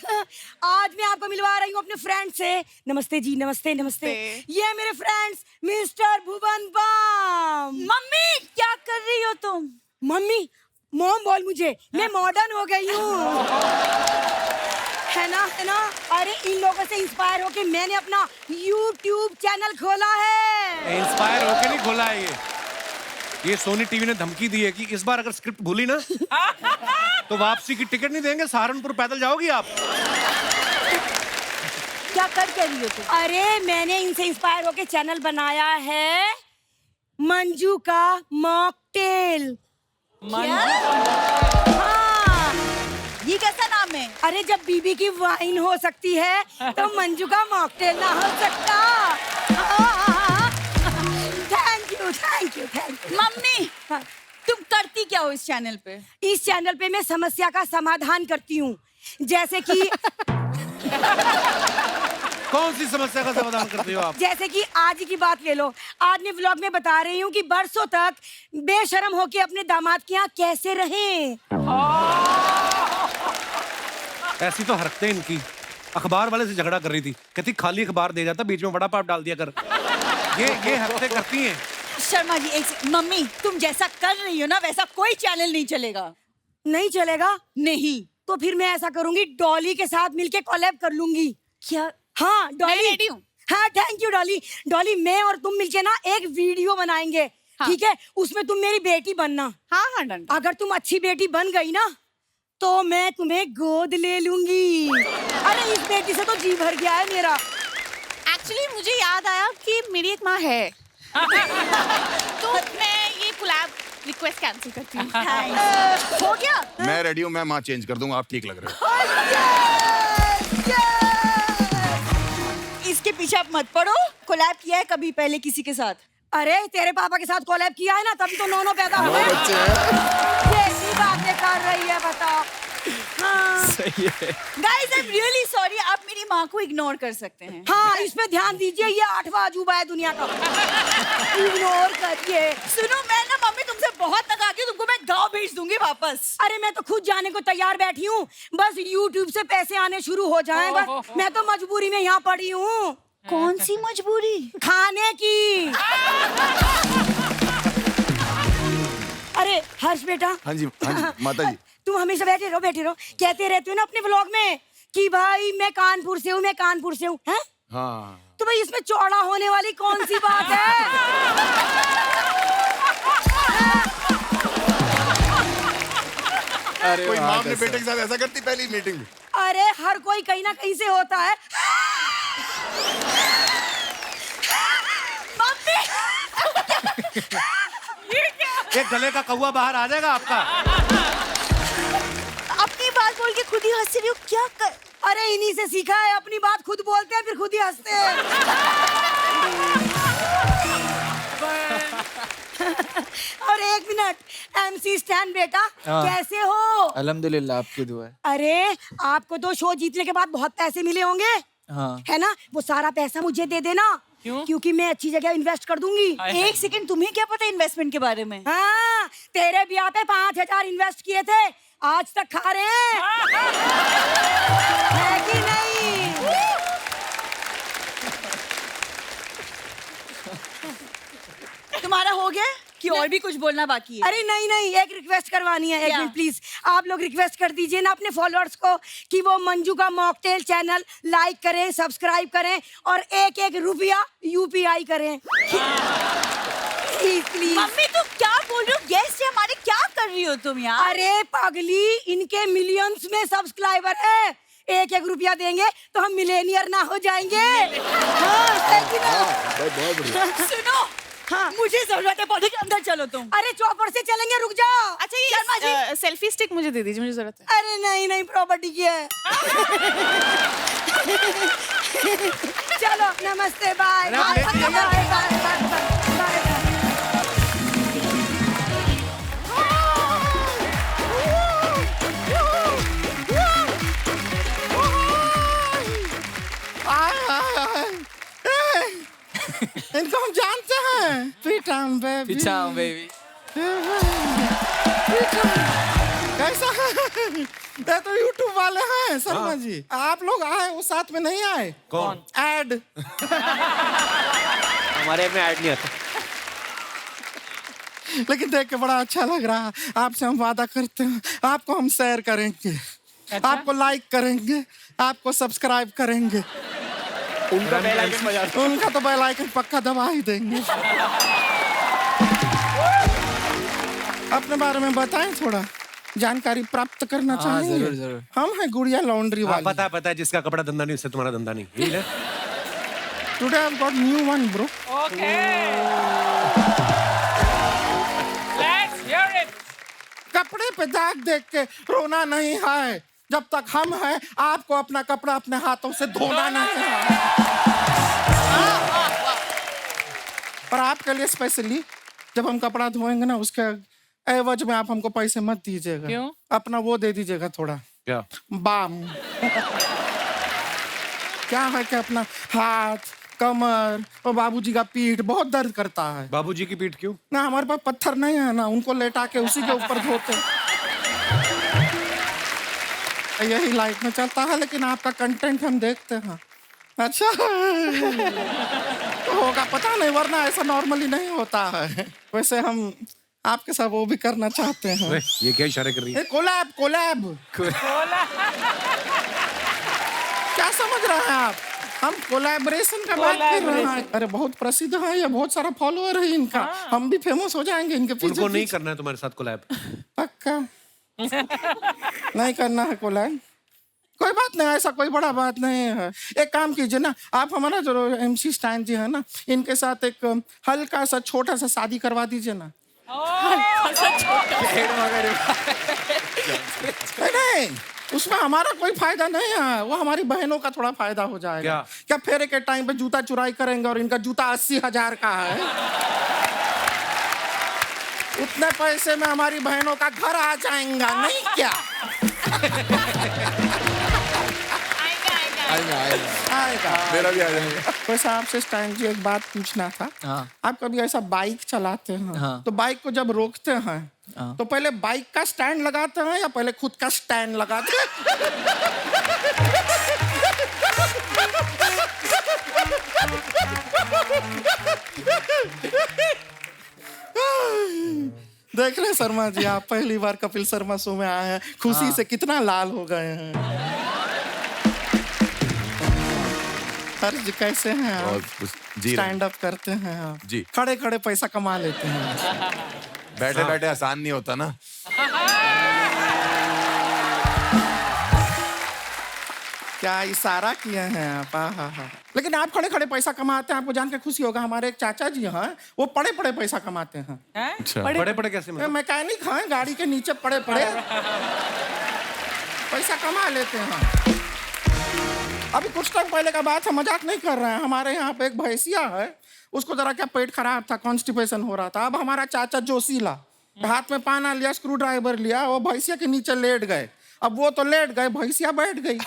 आज मैं आपको मिलवा रही हूँ अपने फ्रेंड से। नमस्ते जी, नमस्ते नमस्ते। ये है मेरे friends mister Bhuvan balm. Mummy क्या कर रही हो तुम? मम्मी मॉम बोल मुझे, मैं मॉडर्न हो गई हूँ। है ना, है ना? अरे इन लोगों से इंस्पायर होके मैंने अपना YouTube चैनल खोला है। इंस्पायर होके नहीं खोला है ये सोनी टीवी ने धमकी दी है कि इस बार अगर स्क्रिप्ट भूली ना तो वापसी की टिकट नहीं देंगे, सहारनपुर पैदल जाओगी आप। क्या कर रही हो तुम? अरे मैंने इनसे इंस्पायर होके चैनल बनाया है मंजू का मॉकटेल। हाँ, ये कैसा नाम है? अरे जब बीबी की वाइन हो सकती है तो मंजू का मॉकटेल ना हो सकता। Thank you thank you thank you. Mummy तुम करती क्या हो इस चैनल पे? इस चैनल पे मैं समस्या का समाधान करती हूँ। जैसे कि कौन सी समस्या का समाधान करती हो आप? जैसे कि आज की बात ले लो। आज मैं व्लॉग में बता रही हूँ कि बरसों तक बेशर्म होके अपने दामाद के यहाँ कैसे रहें। ऐसी तो हरकतें इनकी। अखबार वाले से झगड़ा कर रही थी, कहती खाली अखबार दे जाता, बीच में बड़ा पाप डाल दिया कर। ये हरकतें करती हैं। शर्मा जी मम्मी तुम जैसा कर रही हो ना वैसा कोई चैनल नहीं चलेगा। नहीं चलेगा? नहीं। तो फिर मैं ऐसा करूंगी, डॉली के साथ मिलके कोलैब कर लूंगी। क्या? हाँ डॉली रेडी हूँ। हाँ थैंक यू डॉली। डॉली मैं और तुम मिलके ना एक वीडियो बनाएंगे। हाँ। ठीक है, उसमें तुम मेरी बेटी बनना। हाँ हाँ डन। अगर तुम अच्छी बेटी बन गई ना तो मैं तुम्हें गोद ले लूंगी। अरे इस बेटी से तो जी भर गया है मेरा। एक्चुअली मुझे याद आया कि मेरी एक माँ है तो मैं ये कोलैब रिक्वेस्ट कैंसिल करती हूँ। हो गया? मैं रेडी हूँ, मैं माँ चेंज कर दूंगा, आप ठीक लग रहे हो। इसके पीछे आप मत पड़ो। कोलैब किया है कभी पहले किसी के साथ? अरे तेरे पापा के साथ कोलैब किया है ना, तभी तो नौनो पैदा हुए। कैसी बातें कर रही है बताओ। हाँ। सही है। Guys, I'm really sorry, आप मेरी माँ को इग्नोर कर सकते हैं। हाँ इस पे ध्यान दीजिए, ये 8वां अजूबा है दुनिया का। इग्नोर करिए। सुनो मैं ना मम्मी तुमसे बहुत नकाती हूँ, तुमको मैं गाँव भेज दूंगी वापस। अरे मैं तो खुद जाने को तैयार बैठी हूँ, बस YouTube से पैसे आने शुरू हो जाएं बस। मैं तो मजबूरी में यहाँ पड़ी हूँ। कौन सी मजबूरी? खाने की। अरे हर्ष बेटा। हाँ जी माता जी। तुम हमेशा बैठे रहो कहते रहते हो ना अपने व्लॉग में कि भाई मैं कानपुर से हूँ, मैं कानपुर से हूँ। हैं? हाँ। तो भाई इसमें चौड़ा होने वाली कौन सी बात है? अरे कोई माँ अपने बेटे के साथ ऐसा करती पहली मीटिंग में? अरे हर कोई कहीं ना कहीं से होता है। मम्मी एक गले का कौवा बाहर आ जाएगा आपका। अपनी बात बोल के खुद ही हंस रही हो क्या कर? अरे इन्हीं से सीखा है, अपनी बात खुद बोलते हैं फिर खुद ही हंसते हैं। और एक मिनट, MC स्टैन बेटा, हाँ। कैसे हो? अल्हम्दुलिल्लाह, आपकी दुआ है। अरे आपको तो शो जीतने के बाद बहुत पैसे मिले होंगे, हाँ। है ना? वो सारा पैसा मुझे दे देना। क्यों? क्योंकि मैं अच्छी जगह इन्वेस्ट कर दूंगी। एक सेकंड, तुम्हें क्या पता इन्वेस्टमेंट के बारे में? हाँ, तेरे ब्याह पे 5,000 इन्वेस्ट किए थे, आज तक खा रहे हैं। है कि नहीं? तुम्हारा हो गया कि और भी कुछ बोलना बाकी है? अरे नहीं नहीं, एक रिक्वेस्ट करवानी है। एक क्या? मिनट प्लीज, आप लोग रिक्वेस्ट कर दीजिए ना अपने फॉलोअर्स को कि वो मंजू का मॉकटेल चैनल लाइक करें, सब्सक्राइब करें और एक एक रुपया UPI करें। Please please. मम्मी तुम क्या बोल रही हो? गेस्ट है हमारे, क्या कर रही हो तुम यार? अरे पगली, इनके मिलियंस में सब्सक्राइबर है, एक एक रुपया देंगे तो हम मिलेनियर ना हो जाएंगे। हाँ, है कि ना? सुनो, हाँ। मुझे जरूरत है पौधे के अंदर, चलो तुम। अरे चौपर से चलेंगे, रुक जाओ। अच्छा शर्मा ये जी सेल्फी स्टिक मुझे दे दीजिए, मुझे जरूरत है। अरे नहीं नहीं, प्रॉपर्टी की है। चलो नमस्ते, bye bye bye bye bye bye. इनको हम जानते हैं। पीटम बेबी, पीछाम बेबी। कैसा है? ये तो YouTube वाले हैं शर्मा जी। आप लोग आए, वो साथ में नहीं आए? कौन? ऐड। हमारे में ऐड नहीं आता। लेकिन देख के बड़ा अच्छा लग रहा है। आपसे हम वादा करते हैं, आपको हम शेयर करेंगे, आपको लाइक करेंगे, आपको सब्सक्राइब करेंगे। उनका बेल आइकन बजा दो। उनका तो बेल आइकन पक्का दबा ही देंगे। अपने बारे में बताएं, थोड़ा जानकारी प्राप्त करना हाँ, चाहेंगे? जरूर, जरूर। हम हैं गुड़िया लॉन्ड्री वाले। पता है, जिसका कपड़ा धंधा नहीं उससे तुम्हारा धंधा नहीं, यही ना? Today I have got new one bro. Okay, let's hear it. कपड़े पे दाग देख के रोना नहीं है। जब तक हम हैं, आपको अपना कपड़ा अपने हाथों से धोना नहीं है। पर आपके लिए स्पेशली जब हम कपड़ा धोएंगे ना, उसके एवज में आप हमको पैसे मत दीजिएगा। क्यों? अपना वो दे दीजिएगा थोड़ा, क्या? बाम। क्या है कि अपना हाथ, कमर और बाबूजी का पीठ बहुत दर्द करता है। बाबूजी की पीठ क्यों? ना हमारे पास पत्थर नहीं है ना, उनको लेटा के उसी के ऊपर धोते। यही लाइफ में चलता है, लेकिन आपका कंटेंट हम देखते हैं। अच्छा तो होगा पता नहीं, वरना ऐसा नॉर्मली नहीं होता है। वैसे हम आपके साथ वो भी करना चाहते हैं। ये क्या इशारे कर रही है? Collab collab. क्या समझ रहे हैं आप? हम कोलैबोरेशन का बात कर रहे हैं। अरे बहुत प्रसिद्ध है ये, बहुत सारा फॉलोअर है इनका। हम भी फेमस हो जाएंगे इनके पीछे। उनको नहीं करना है तुम्हारे साथ कोलैब? पक्का नहीं करना है कोलैब। कोई बात नहीं, ऐसा कोई बड़ा बात नहीं है। एक काम कीजिए ना, आप हमारा जो MC स्टैन जी है ना, इनके साथ एक हल्का सा छोटा सा शादी करवा दीजिए ना। नहीं, उसमें हमारा कोई फायदा नहीं है, वो हमारी बहनों का थोड़ा फायदा हो जाएगा। क्या फेरे के टाइम पे जूता चुराई करेंगे और इनका जूता 80,000 का है। उतने पैसे में हमारी बहनों का घर आ जाएगा, नहीं क्या? आएगा। मेरा भी आ जाएगा। वैसे आपसे स्टैन जी एक बात पूछना था। हाँ। आप कभी ऐसा बाइक चलाते हैं, हाँ। तो बाइक को जब रोकते हैं, हाँ। तो पहले बाइक का स्टैंड लगाते हैं या पहले खुद का स्टैंड लगाते हैं? देख रहे हैं शर्मा जी, आप पहली बार कपिल शर्मा शो में आए हैं, खुशी से कितना लाल हो गए हैं। सर जी कैसे हैं और आप? कुछ जी रहे हैं। स्टैंड अप करते हैं आप? जी। खड़े खड़े पैसा कमा लेते हैं। बैठे बैठे आसान नहीं होता ना। क्या इशारा किए हैं आप? हाँ। लेकिन आप खड़े खड़े पैसा कमाते हैं, आपको जान के खुशी होगा। हमारे एक चाचा जी हैं, वो पड़े पड़े पैसा कमाते हैं। अच्छा। बड़े बड़े कैसे मतलब? मैकेनिक हैं, गाड़ी के नीचे पड़े पड़े पैसा कमा लेते हैं। अभी कुछ टाइम पहले का बात है, मजाक नहीं कर रहे हैं। हमारे यहाँ पे एक भैंसिया है, उसको जरा क्या पेट खराब था, कॉन्स्टिपेशन हो रहा था। अब हमारा चाचा जोशीला हाथ में पाना लिया, स्क्रू ड्राइवर लिया, वो भैंसिया के नीचे लेट गए। अब वो तो लेट गए, भैंसिया बैठ गई।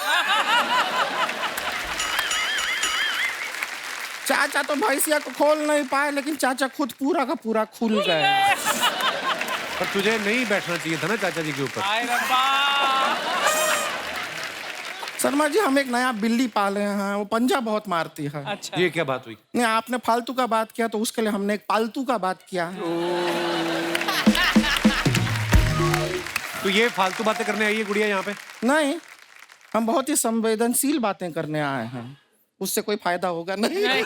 चाचा तो भैंसिया को खोल नहीं पाए, लेकिन चाचा खुद पूरा का पूरा खुल गए। पर तुझे नहीं बैठना चाहिए था ना चाचा जी के ऊपर। हाय रब्बा। शर्मा जी, हम एक नया बिल्ली पाले हैं, वो पंजा बहुत मारती है। अच्छा। ये क्या बात हुई? नहीं, आपने फालतू का बात किया तो उसके लिए हमने एक पालतू का बात किया है। तो ये फालतू बातें करने आई है गुड़िया यहाँ पे? नहीं, हम बहुत ही संवेदनशील बातें करने आए हैं। उससे कोई फायदा होगा नहीं।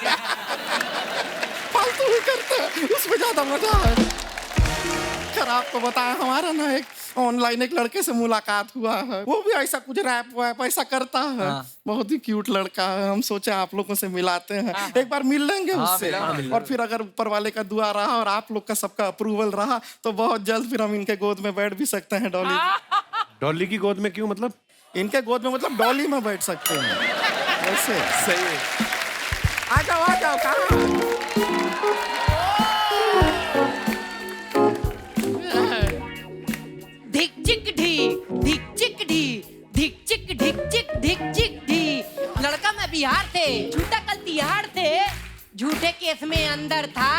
फालतू ही करते हैं, उसमें ज्यादा मजा है। खैर, आपको बताया, हमारा ना एक ऑनलाइन एक लड़के से मुलाकात हुआ है। वो भी ऐसा कुछ रैप वैप ऐसा करता है। बहुत ही क्यूट लड़का है। हम सोचे आप लोगों से मिलाते हैं, एक बार मिल लेंगे उससे। और फिर अगर ऊपर वाले का दुआ रहा और आप लोग का सबका अप्रूवल रहा तो बहुत जल्द फिर हम इनके गोद में बैठ भी सकते हैं। डॉली डॉली की गोद में क्यों? मतलब इनके गोद में मतलब डॉली में बैठ सकते हैं। वैसे सही है। आ जाओ कहाँ? धिक चिक ढी, धिक चिक ढी, धिक चिक ढिक चिक धिक चिक ढी। लड़का मैं बिहार से, झूठा कल तिहाड़ थे, झूठे केस में अंदर था,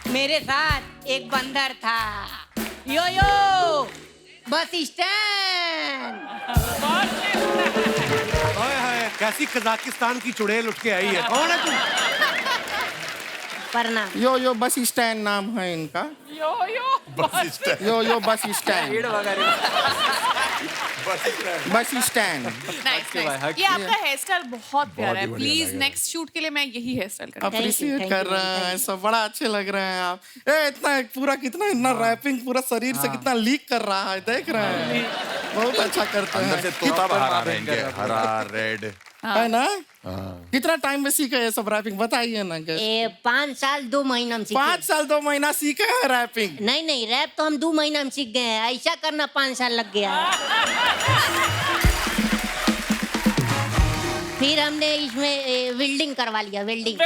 मेरे साथ एक बंदर था। यो यो बस स्टैंड। हाय हाय, कैसी कजाकिस्तान की चुड़ैल उठ के आई है। कौन है तू? प्रणाम। यो बस स्टैंड नाम है इनका। यो यो bus stand. Bus stand. Nice nice. ये आपका हेयर स्टाइल बहुत प्यारा है। प्लीज नेक्स्ट शूट के लिए मैं यही हेयर स्टाइल करूंगी। अप्रिशिएट कर रहे हैं, सब बड़ा अच्छे लग रहे हैं आप। इतना पूरा कितना इतना रैपिंग पूरा शरीर से कितना लीक कर रहा है, देख रहे हैं। बहुत अच्छा करते हैं। अंदर से तोता बाहर आ रहे हैं इनके, हरा रेड है ना? कितना टाइम में सीखे ये सब रैपिंग, बताइए ना। 5 साल 2 महीना में सीखे। 5 साल 2 महीना सीखे हैं रैपिंग? नहीं, रैप तो हम 2 महीना में सीख गए हैं। ऐसा करना 5 साल लग गया। फिर हमने इसमें वेल्डिंग करवा लिया। वेल्डिंग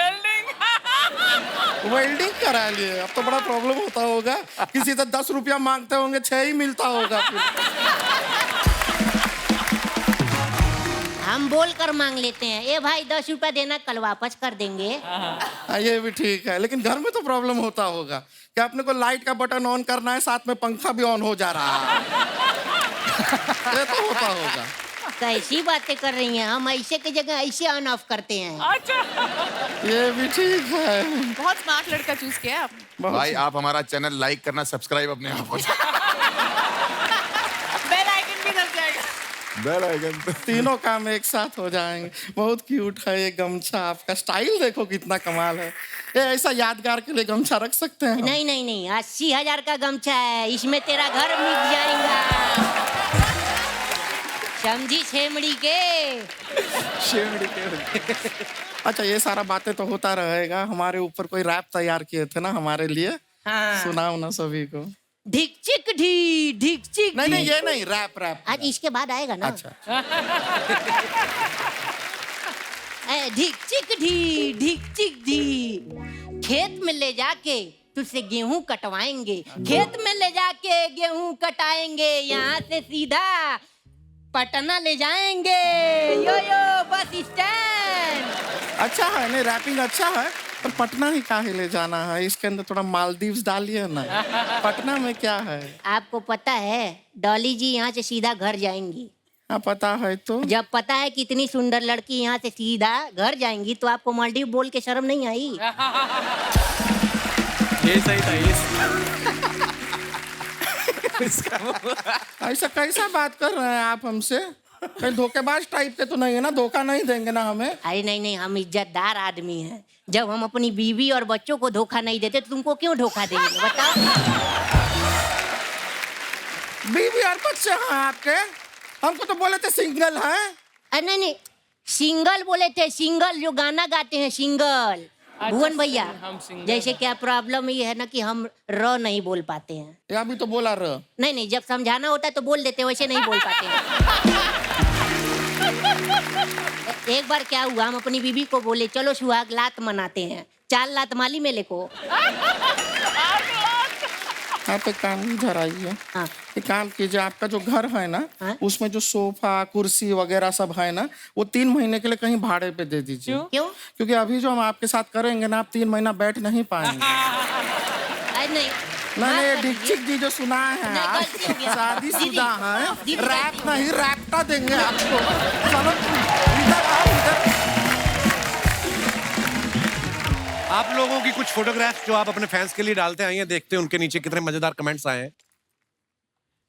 करा लिए। अब तो बड़ा प्रॉब्लम होता होगा, किसी से 10 रुपया मांगते होंगे, 6 ही मिलता होगा फिर। हम बोल कर मांग लेते हैं, ए भाई 10 रुपया देना, कल वापस कर देंगे। ये भी ठीक है, लेकिन घर में तो प्रॉब्लम होता होगा कि अपने को लाइट का बटन ऑन करना है, साथ में पंखा भी ऑन हो जा रहा है। ये तो होता होगा। कैसी बातें कर रही हैं? हम ऐसे की जगह ऐसे ऑन ऑफ करते हैं। ये भी ठीक है। बहुत स्मार्ट लड़का चूज किया है आपने। भाई, आप हमारा चैनल लाइक करना, सब्सक्राइब अपने आप को। बेल आइकन भी दब जाएगा। Bell icon. तीनों काम एक साथ हो जाएंगे। बहुत क्यूट है ये गमछा, आपका स्टाइल देखो कितना कमाल है। ये ऐसा यादगार के लिए गमछा रख सकते हैं? नहीं, 80,000 का गमछा है, इसमें तेरा घर मिट जाएगा। समझी छेमड़ी के? अच्छा, ये सारा बातें तो होता रहेगा। हमारे ऊपर कोई रैप तैयार किए थे ना हमारे लिए। हाँ। सुनाओ ना सभी को। धिक चिक ढी, धिक चिक नहीं, ढी। ये नहीं, रैप। आज इसके बाद आएगा ना। अच्छा। धिक चिक ढी, धिक चिक ढी। खेत में ले जाके तुझसे गेहूं कटवाएंगे, खेत में ले जाके गेहूं कटाएंगे, यहाँ से सीधा पटना ले जाएंगे। यो बस स्टैंड। अच्छा है, नहीं रैपिंग अच्छा है, पर पटना ही काहे ले जाना है? इसके अंदर थोड़ा मालदीव्स डालिए ना। पटना में क्या है? आपको पता है डॉली जी यहाँ से सीधा घर जाएंगी? हाँ, पता है। तो जब पता है कि इतनी सुंदर लड़की यहाँ से सीधा घर जाएंगी तो आपको मालदीव बोल के शर्म नहीं आई? ये सही था। ऐसा कैसा बात कर रहे हैं आप हमसे? कहीं धोखेबाज टाइप के तो नहीं है ना? धोखा नहीं देंगे ना हमें? अरे नहीं, हम इज्जतदार आदमी हैं। जब हम अपनी बीवी और बच्चों को धोखा नहीं देते तो तुमको क्यों धोखा देंगे, बताओ? बीवी और बच्चे हैं आपके? हमको तो बोले थे सिंगल हैं। अरे नहीं, सिंगल बोले थे, सिंगल जो गाना गाते हैं, सिंगल। भुवन भैया, जैसे क्या प्रॉब्लम ये है ना कि हम र नहीं बोल पाते हैं। या भी तो बोला र। नहीं, जब समझाना होता है तो बोल देते, वैसे नहीं बोल पाते हैं। एक बार क्या हुआ, हम अपनी बीबी को बोले चलो सुहाग लात मनाते हैं, 4 लात माली मेले को। आप एक काम इधर आइए। हाँ। एक काम कीजिए, आपका जो घर है ना, हाँ? उसमें जो सोफा कुर्सी वगैरह सब है ना, वो 3 महीने के लिए कहीं भाड़े पे दे दीजिए। क्यों? क्योंकि अभी जो हम आपके साथ करेंगे ना, आप 3 महीना बैठ नहीं पाएंगे। अरे नहीं नहीं, ये दीक्षित जी जो सुना है नहीं, आप, गलती हो गया। शादीशुदा है, दीदी, रैप नहीं रैप्टा देंगे आपको। चलो इधर आओ, इधर। आप लोगों की कुछ फोटोग्राफ्स जो आप अपने फैंस के लिए डालते आए हैं, देखते हैं उनके नीचे कितने मजेदार कमेंट्स आए हैं।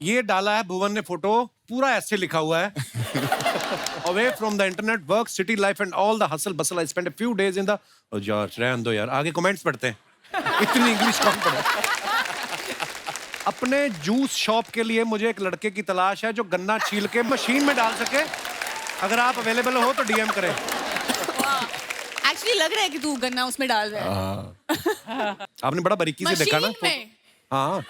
ये डाला है भुवन ने फोटो, पूरा ऐसे लिखा हुआ है away from the internet, work, city life and all the hustle bustle, I spend a few days in the. ओ यार रहने दो यार, आगे कमेंट्स पढ़ते हैं। इतनी इंग्लिश कौन पढ़े। अपने जूस शॉप के लिए मुझे एक लड़के की तलाश है जो गन्ना छील के मशीन में डाल सके। अगर आप अवेलेबल हो तो डीएम करें। एक्चुअली लग रहा है कि तू गन्ना उसमें डाल रहा है। आपने बड़ा बारीकी से देखा ना। मशीन में। हाँ।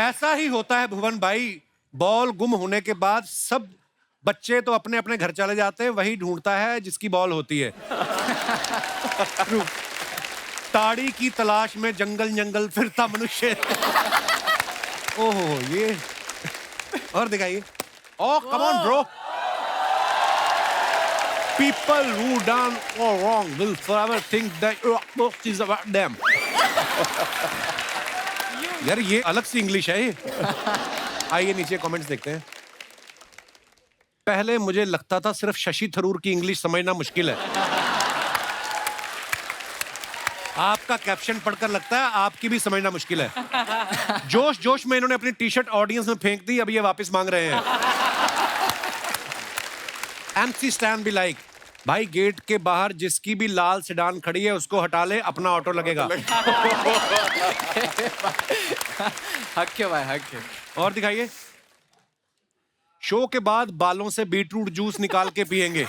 ऐसा ही होता है भुवन भाई, बॉल गुम होने के बाद सब बच्चे तो अपने अपने घर चले जाते हैं, वही ढूंढता है जिसकी बॉल होती है। ताड़ी की तलाश में जंगल जंगल फिरता मनुष्य। ओहो ये और दिखाइए। Oh, come on, bro. People who done all wrong will forever think that most is about them. यार ये अलग सी इंग्लिश है ये। आइए नीचे कमेंट्स देखते हैं। पहले मुझे लगता था सिर्फ शशि थरूर की इंग्लिश समझना मुश्किल है। आपका कैप्शन पढ़कर लगता है आपकी भी समझना मुश्किल है। जोश जोश में इन्होंने अपनी टी शर्ट ऑडियंस में फेंक दी, अब ये वापस मांग रहे हैं। MC स्टैन भी लाइक, भाई गेट के बाहर जिसकी भी लाल सेडान खड़ी है उसको हटा ले, अपना ऑटो लगेगा। हक है भाई, हक है। और दिखाइए। शो के बाद बालों से बीटरूट जूस निकाल के पिएंगे।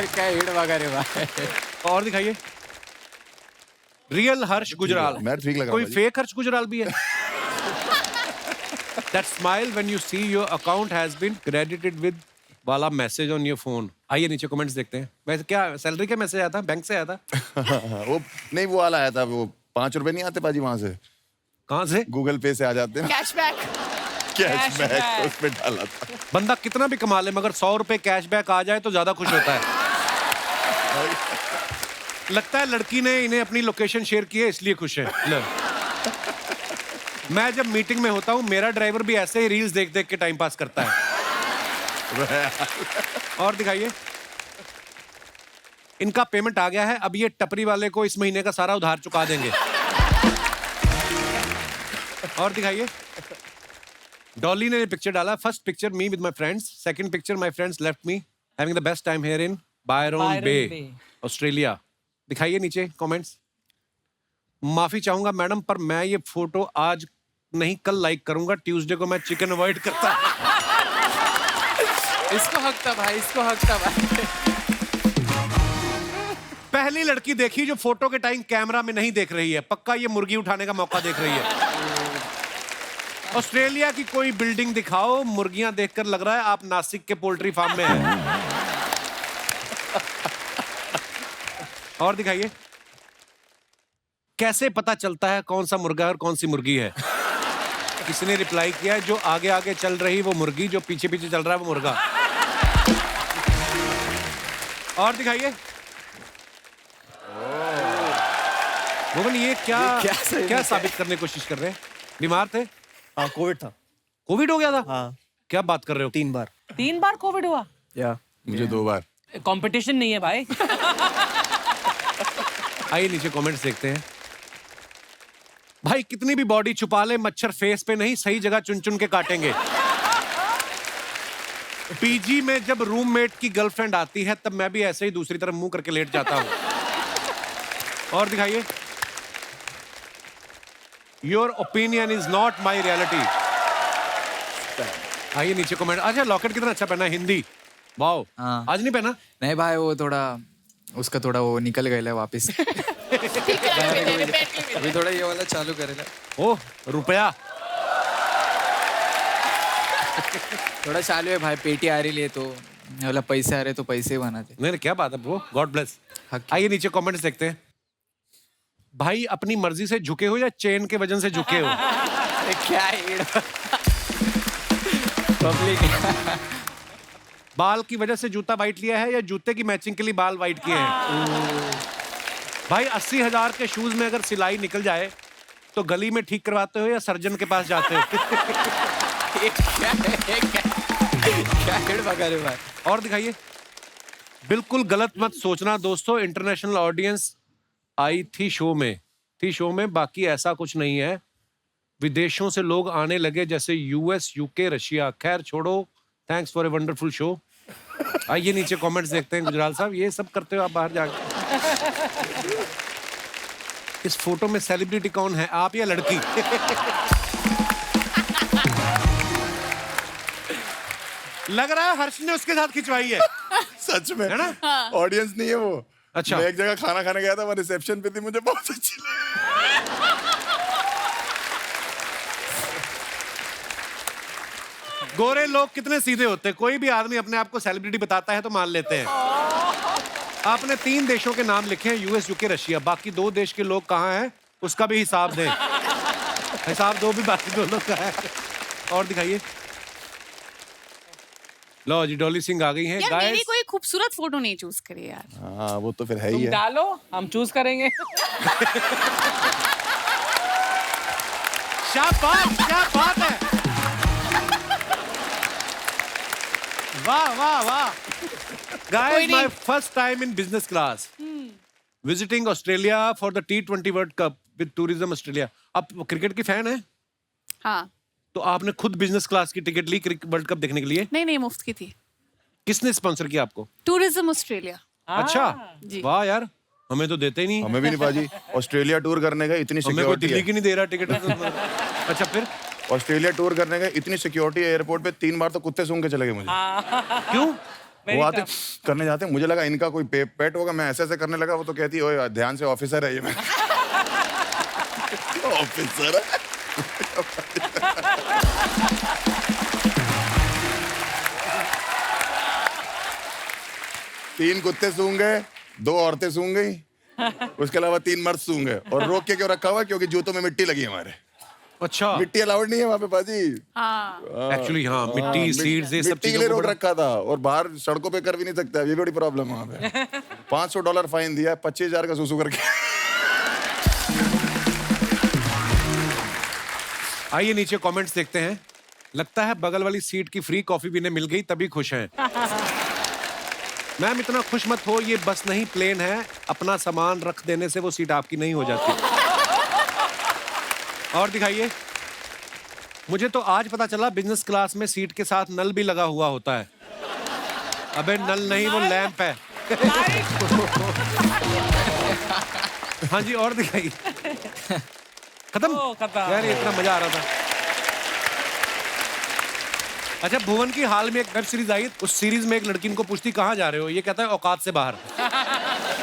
क्या हेड वगैरह भाई। और दिखाइए। रियल हर्ष गुजराल। मैं ठीक लग रहा कोई हूँ फेक हर्ष गुजराल भी है। That smile when you see your account has been credited with वाला मैसेज ऑन योर फोन। आइए नीचे कमेंट्स देखते हैं। वैसे क्या सैलरी का मैसेज आया था, बैंक से आया था? वो नहीं, वो वाला आया था, वो 5 रुपए नहीं आते पाजी वहां से, कहाँ से? गूगल पे से आ जाते हैं। कैशबैक। कैशबैक उस पे डाला था। बंदा कितना भी कमा ले मगर 100 रुपए कैशबैक आ जाए तो ज्यादा खुश होता है। लगता है लड़की ने इन्हें अपनी लोकेशन शेयर की है इसलिए खुश है। मैं जब मीटिंग में होता हूँ मेरा ड्राइवर भी ऐसे ही रील्स देख देख के टाइम पास करता है। और दिखाइए। इनका पेमेंट आ गया है, अब ये टपरी वाले को इस महीने का सारा उधार चुका देंगे। और दिखाइए। डॉली ने पिक्चर डाला, first picture me with my friends, second picture my friends left me having the best time here in Byron Bay, Australia. दिखाइए नीचे कमेंट्स। माफी चाहूंगा मैडम, पर मैं ये फोटो आज नहीं कल लाइक करूंगा, ट्यूसडे को मैं चिकन अवॉइड करता। इसको हक था भाई, इसको हक था भाई। पहली लड़की देखी जो फोटो के टाइम कैमरा में नहीं देख रही है, पक्का ये मुर्गी उठाने का मौका देख रही है। ऑस्ट्रेलिया की कोई बिल्डिंग दिखाओ, मुर्गियां देखकर लग रहा है आप नासिक के पोल्ट्री फार्म में हैं। और दिखाइए। कैसे पता चलता है कौन सा मुर्गा और कौन सी मुर्गी है? किसी ने रिप्लाई किया है जो आगे आगे चल रही वो मुर्गी, जो पीछे पीछे चल रहा है वो मुर्गा। और दिखाइए। भुवन ये क्या साबित करने की कोशिश कर रहे हैं? बीमार थे? हाँ कोविड था। कोविड हो गया था? हाँ। क्या बात कर रहे हो? 3 बार। 3 बार कोविड हुआ? या मुझे 2 बार। कंपटीशन नहीं है भाई। आइए नीचे कमेंट्स देखते हैं। भाई कितनी भी बॉडी छुपा ले, मच्छर फेस पे नहीं सही जगह चुन चुन के काटेंगे। पीजी में जब रूममेट की गर्लफ्रेंड आती है तब मैं भी ऐसे ही दूसरी तरफ मुंह करके लेट जाता हूं। और दिखाइए। Your opinion is not my reality. आइए नीचे कमेंट। अच्छा लॉकेट कितना अच्छा पहना है, हिंदी। वाओ। हाँ। आज नहीं पहना? नहीं भाई, वो थोड़ा उसका थोड़ा वो निकल गया है वापस। ठीक है अभी थोड़ा ये वाला चालू करेगा, ओह रुपया थोड़ा चालू है भाई, पेटी आ रही है तो बोला पैसे आ रहे तो पैसे बनाते। नहीं क्या बात है ब्रो, गॉड ब्लेस। आइए नीचे कमेंट्स देखते हैं। भाई अपनी मर्जी से झुके हो या चेन के वजन से झुके हो? क्या पब्लिक बाल की वजह से जूता वाइट लिया है या जूते की मैचिंग के लिए बाल वाइट किए हैं? भाई 80,000 के शूज में अगर सिलाई निकल जाए तो गली में ठीक करवाते हो या सर्जन के पास जाते हो? क्या हेड पका रहे भाई। और दिखाइए। बिल्कुल गलत मत सोचना दोस्तों, इंटरनेशनल ऑडियंस आई थी शो में, बाकी ऐसा कुछ नहीं है। विदेशों से लोग आने लगे जैसे यूएस, यूके, रशिया। खैर छोड़ो, thanks for a wonderful show. आइए नीचे कमेंट्स देखते हैं। गुजराल साहब ये सब करते हो आप बाहर जाके? इस फोटो में सेलिब्रिटी कौन है, आप या लड़की? लग रहा है हर्ष ने उसके साथ खिंचवाई है। सच में है ना? ऑडियंस नहीं है वो। अच्छा। मैं एक जगह खाना खाने गया था, मैं रिसेप्शन पे थी, मुझे बहुत अच्छी लगी। गोरे लोग कितने सीधे होते हैं, कोई भी आदमी अपने आप को सेलिब्रिटी बताता है तो मान लेते हैं। आपने 3 देशों के नाम लिखे हैं, यूएस, यूके, रशिया। बाकी 2 देश के लोग कहाँ हैं उसका भी हिसाब दें। हिसाब दो भी बाकी 2 लोग कहाँ हैं। और दिखाइए। लो जी, डॉली सिंह आ गई हैं। यार मेरी गाइस कोई खूबसूरत फोटो नहीं चूज करी यार। हाँ वो तो फिर है ही तुम है। डालो, हम चूज करेंगे। शाबाश, क्या बात है। वाह वाह वाह। Guys, my first time in business class. Visiting Australia for the T20 World Cup with Tourism Australia. आप क्रिकेट की फैन है? हाँ। तो आपने खुद बिजनेस क्लास की टिकट ली वर्ल्ड कप देखने के लिए? नहीं मुफ्त की थी। किसने स्पॉन्सर किया आपको? Tourism Australia. अच्छा, जी। वाह यार, हमें तो देते ही नहीं। हमें भी नहीं बाजी। ऑस्ट्रेलिया टूर करने का इतनी हमें कोई सिक्योरिटी दिल्ली है। की नहीं दे रहा टिकट। अच्छा फिर? ऑस्ट्रेलिया टूर करने का इतनी सिक्योरिटी है एयरपोर्ट पे, 3 बार तो कुत्ते सूंघ के चले गए मुझे। क्यों? वो आते करने जाते हैं, मुझे लगा इनका कोई पेट होगा, मैं ऐसे ऐसे करने लगा, वो तो कहती है ओए ध्यान से, ऑफिसर है ये। मैं ऑफिसर है। तीन कुत्ते सूंघ गए, 2 औरतें सूंघ गई, उसके अलावा 3 मर्द सूंघ गए। और रोक के क्यों रखा हुआ? क्योंकि जूतों में मिट्टी लगी हमारे। अच्छा, मिट्टी अलाउड नहीं है वहाँ पे बाजी। एक्चुअली हाँ, मिट्टी, सीड्स, ये सब मिट्टी के चीजों लिए को रोक बड़ा- रखा था, और बाहर सड़कों पे कर भी नहीं सकता, ये बड़ी प्रॉब्लम है वहाँ पे। $500 फाइन दिया, 25,000 का सुसु करके। आइए नीचे कमेंट्स देखते हैं। लगता है बगल वाली सीट की फ्री कॉफी भी मिल गई तभी खुश हैं। मैम इतना खुश मत हो, ये बस नहीं प्लेन है, अपना सामान रख देने से वो सीट आपकी नहीं हो जाती। और दिखाइए। मुझे तो आज पता चला बिजनेस क्लास में सीट के साथ नल भी लगा हुआ होता है। अबे नल नहीं, वो लैंप है। हाँ जी, और दिखाइए। खत्म यार, ये इतना मजा आ रहा था। अच्छा, भुवन की हाल में एक वेब सीरीज आई, उस सीरीज में एक लड़की इनको पूछती कहाँ जा रहे हो, ये कहता है औकात से बाहर।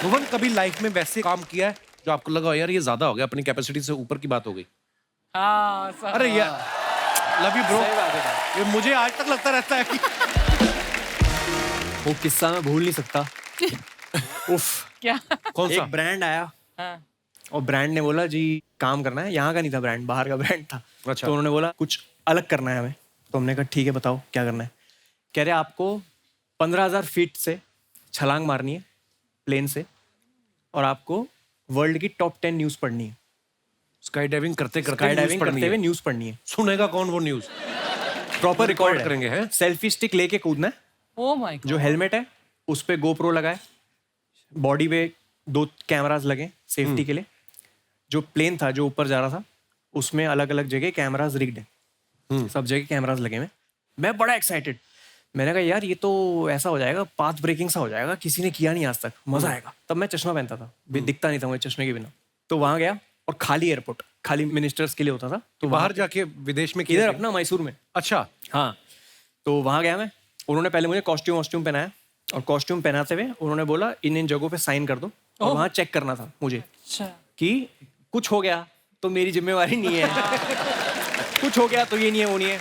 भुवन कभी लाइफ में वैसे काम किया है जो आपको लगा यार ये ज्यादा हो गया, अपनी कैपेसिटी से ऊपर की बात हो गई? अरे यार, लव यू ब्रो। ये मुझे आज तक लगता रहता है कि वो किस्सा मैं भूल नहीं सकता। उफ, क्या? कौन सा? एक ब्रांड आया हाँ। और ब्रांड ने बोला जी काम करना है, यहाँ का नहीं था ब्रांड, बाहर का ब्रांड था। अच्छा। तो उन्होंने बोला कुछ अलग करना है हमें। तो हमने कहा ठीक है बताओ क्या करना है। कह रहे आपको 15,000 फीट से छलांग मारनी है प्लेन से, और आपको वर्ल्ड की टॉप 10 न्यूज़ पढ़नी है। स्काई डाइविंग करते करते स्काई न्यूज़ डाइविंग पढ़नी करते है। हुए न्यूज़ पढ़नी है। सुनेगा कौन वो न्यूज़? प्रॉपर रिकॉर्ड करेंगे हैं? सेल्फी स्टिक लेके कूदना है। Oh my God. जो हेलमेट है उस पे गोप्रो लगाए, बॉडी पे 2 कैमरास लगे सेफ्टी के लिए। जो प्लेन था जो ऊपर जा रहा था उसमें अलग अलग जगह कैमरास रिग्ड है, सब जगह कैमरास लगे हुए। मैं बड़ा एक्साइटेड, मैंने कहा यार ये तो ऐसा हो जाएगा, पाथ ब्रेकिंग सा हो जाएगा, किसी ने किया नहीं आज तक, मजा आएगा। तब मैं चश्मा पहनता था, दिखता नहीं था मुझे चश्मे के बिना। तो वहां गया और खाली एयरपोर्ट, खाली मिनिस्टर्स के लिए होता था। तो बाहर जाके विदेश में इधर अपना मैसूर में। अच्छा, हाँ, तो वहां गया मैं। उन्होंने पहले मुझे कॉस्ट्यूम पहनाया, और कॉस्ट्यूम पहनाते हुए उन्होंने बोला इन जगहों पे साइन कर दो और वहाँ चेक करना था मुझे अच्छा कि कुछ हो गया तो मेरी जिम्मेवारी नहीं है, कुछ हो गया तो ये नहीं है वो नहीं है।